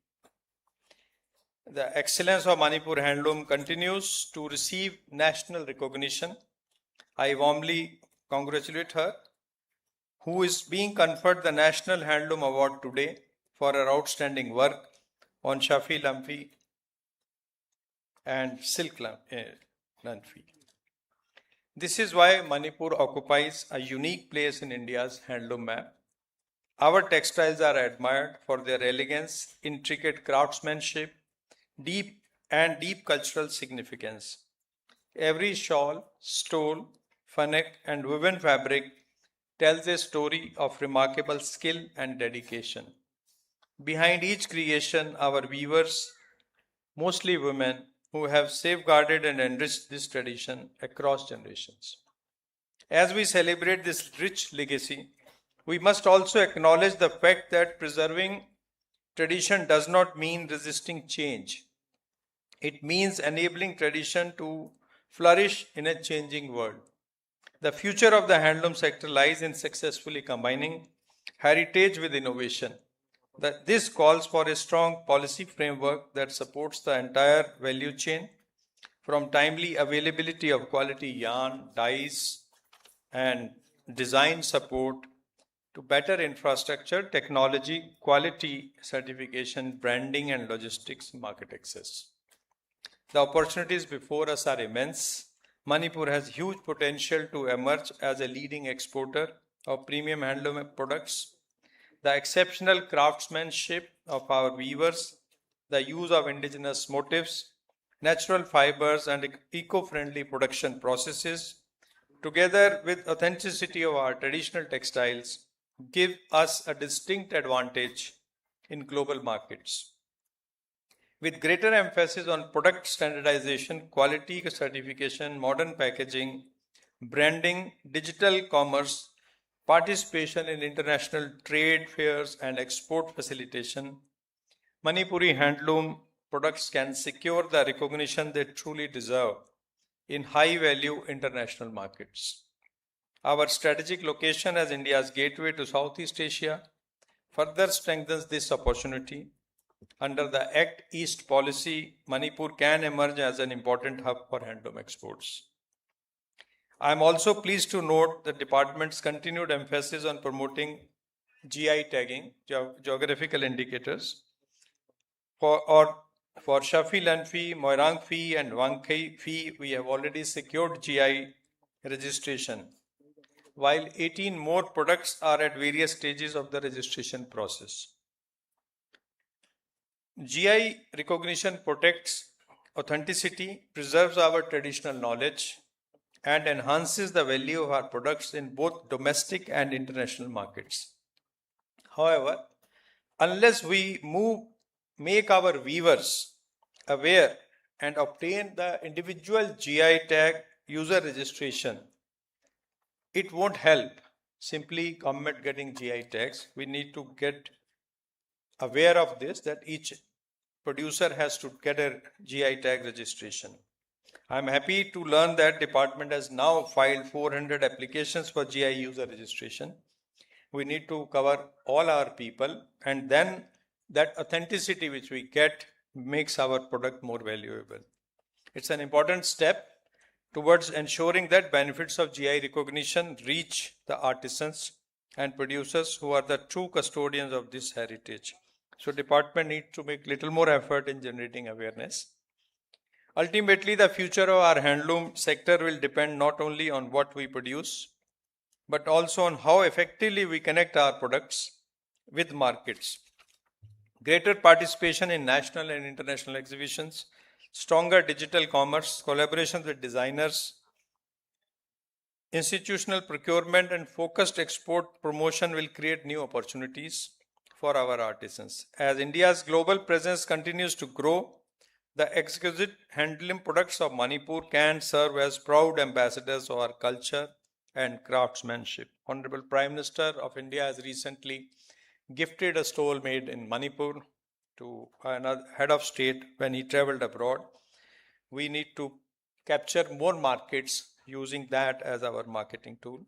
The excellence of Manipur Handloom continues to receive national recognition. I warmly congratulate her, who is being conferred the National Handloom Award today for her outstanding work on Shafi Lamfi and Silk Lamfi. This is why Manipur occupies a unique place in India's handloom map. Our textiles are admired for their elegance, intricate craftsmanship, deep cultural significance. Every shawl, stole, funneck, and woven fabric tells a story of remarkable skill and dedication. Behind each creation, our weavers, mostly women, who have safeguarded and enriched this tradition across generations. As we celebrate this rich legacy, we must also acknowledge the fact that preserving tradition does not mean resisting change. It means enabling tradition to flourish in a changing world. The future of the handloom sector lies in successfully combining heritage with innovation. This calls for a strong policy framework that supports the entire value chain, from timely availability of quality yarn, dyes, and design support to better infrastructure, technology, quality certification, branding, and logistics market access. The opportunities before us are immense. Manipur has huge potential to emerge as a leading exporter of premium handloom products. The exceptional craftsmanship of our weavers, the use of indigenous motifs, natural fibers, and eco-friendly production processes, together with authenticity of our traditional textiles, give us a distinct advantage in global markets. With greater emphasis on product standardization, quality certification, modern packaging, branding, digital commerce, participation in international trade fairs, and export facilitation, Manipuri handloom products can secure the recognition they truly deserve in high-value international markets. Our strategic location as India's gateway to Southeast Asia further strengthens this opportunity. Under the Act East policy, Manipur can emerge as an important hub for handloom exports. I am also pleased to note the department's continued emphasis on promoting GI tagging, geographical indicators, for Shafi Lanfi, Moirang Fi, and Wangkai Fi. We have already secured GI registration, while 18 more products are at various stages of the registration process. GI recognition protects authenticity, preserves our traditional knowledge, and enhances the value of our products in both domestic and international markets. However, unless we make our weavers aware and obtain the individual GI tag user registration, it won't help simply government getting GI tags. We need to get aware of this, that each producer has to get a GI tag registration. I'm happy to learn that department has now filed 400 applications for GI user registration. We need to cover all our people, and then that authenticity which we get makes our product more valuable. It's an important step towards ensuring that benefits of GI recognition reach the artisans and producers who are the true custodians of this heritage. So department needs to make little more effort in generating awareness. Ultimately, the future of our handloom sector will depend not only on what we produce, but also on how effectively we connect our products with markets. Greater participation in national and international exhibitions, stronger digital commerce, collaborations with designers, institutional procurement and focused export promotion will create new opportunities for our artisans. As India's global presence continues to grow, the exquisite handloom products of Manipur can serve as proud ambassadors of our culture and craftsmanship. Honorable Prime Minister of India has recently gifted a stole made in Manipur to another head of state when he traveled abroad. We need to capture more markets using that as our marketing tool.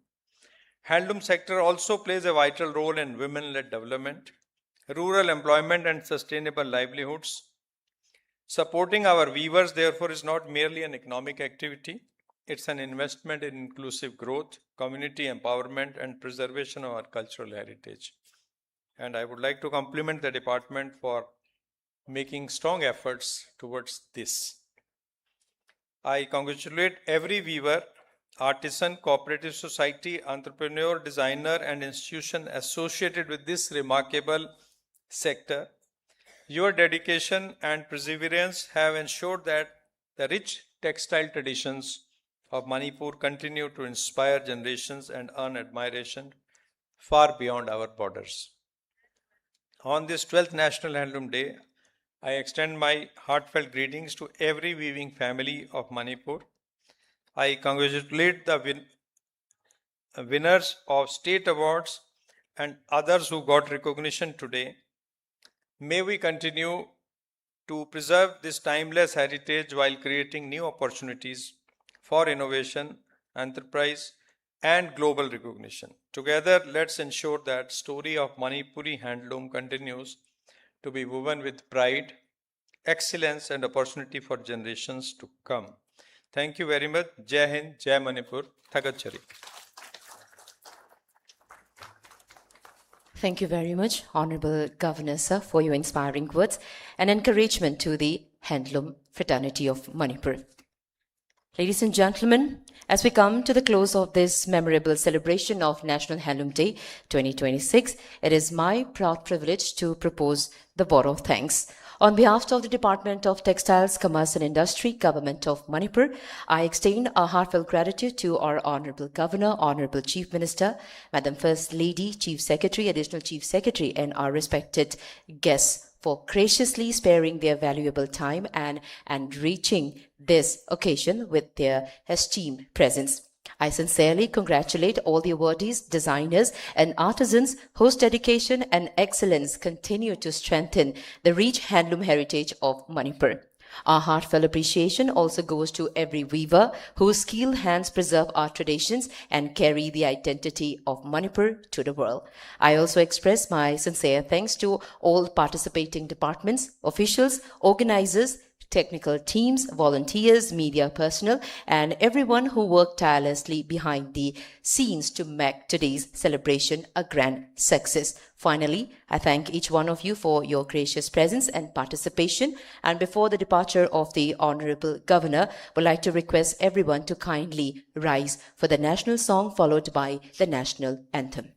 Handloom sector also plays a vital role in women-led development, rural employment and sustainable livelihoods. Supporting our weavers, therefore, is not merely an economic activity. It's an investment in inclusive growth, community empowerment, and preservation of our cultural heritage. And I would like to compliment the department for making strong efforts towards this. I congratulate every weaver, artisan, cooperative society, entrepreneur, designer, and institution associated with this remarkable sector. Your dedication and perseverance have ensured that the rich textile traditions of Manipur continue to inspire generations and earn admiration far beyond our borders. On this 12th National Handloom Day, I extend my heartfelt greetings to every weaving family of Manipur. I congratulate the winners of state awards and others who got recognition today. May we continue to preserve this timeless heritage while creating new opportunities for innovation, enterprise, and global recognition. Together, let's ensure that story of Manipuri handloom continues to be woven with pride, excellence, and opportunity for generations to come. Thank you very much. Jai Hind, Jai Manipur, Thagat Chari. Thank you very much, Honorable Governor, sir, for your inspiring words and encouragement to the handloom fraternity of Manipur. Ladies and gentlemen, as we come to the close of this memorable celebration of National Handloom Day 2026, it is my proud privilege to propose the vote of thanks. On behalf of the Department of Textiles, Commerce and Industry, Government of Manipur, I extend a heartfelt gratitude to our Honorable Governor, Honorable Chief Minister, Madam First Lady, Chief Secretary, Additional Chief Secretary, and our respected guests for graciously sparing their valuable time and reaching this occasion with their esteemed presence. I sincerely congratulate all the awardees, designers, and artisans whose dedication and excellence continue to strengthen the rich handloom heritage of Manipur. Our heartfelt appreciation also goes to every weaver whose skilled hands preserve our traditions and carry the identity of Manipur to the world. I also express my sincere thanks to all participating departments, officials, organizers, technical teams, volunteers, media personnel, and everyone who worked tirelessly behind the scenes to make today's celebration a grand success. Finally, I thank each one of you for your gracious presence and participation. And before the departure of the Honorable Governor, I would like to request everyone to kindly rise for the national song followed by the national anthem.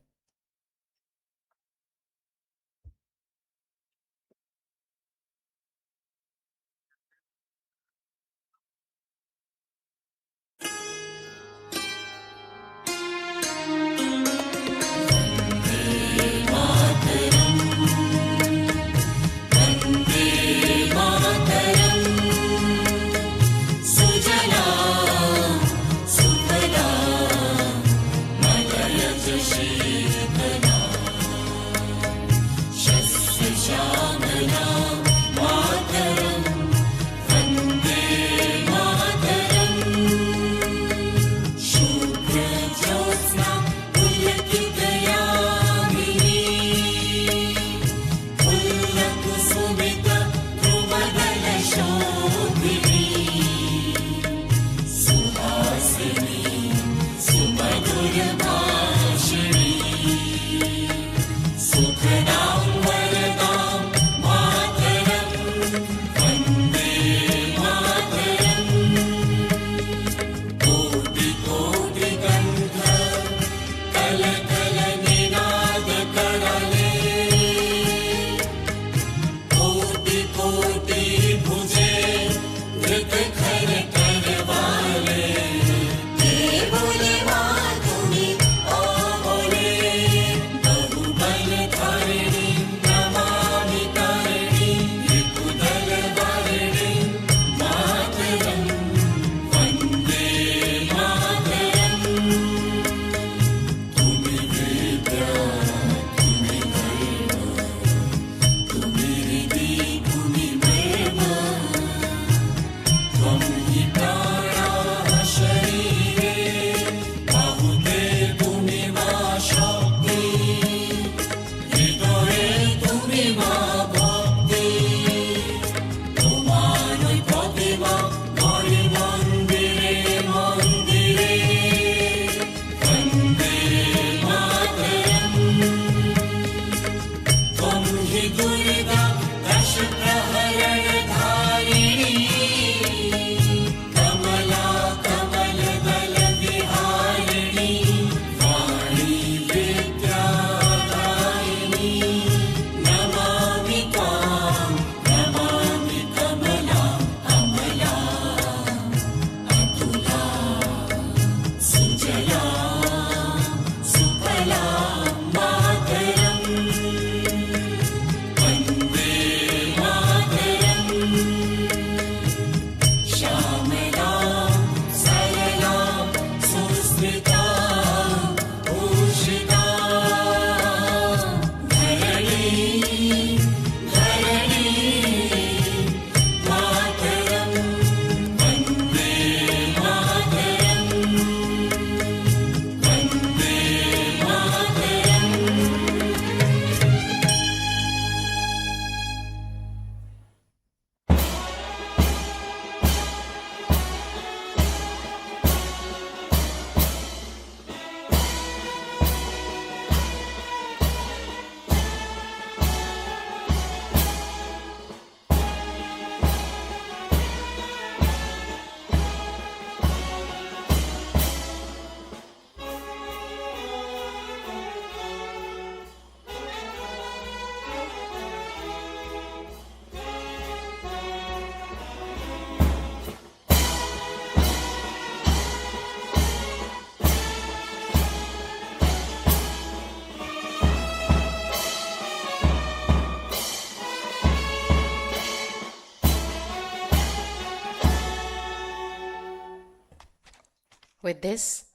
With this,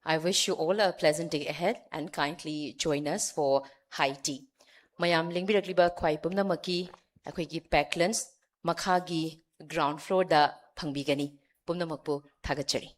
I wish you all a pleasant day ahead and kindly join us for high tea. Mayam lingbirakliba khwai pumnamaki akhoi pack lunch makhagi ground floor da phangbigani pumnamakpu thagachari.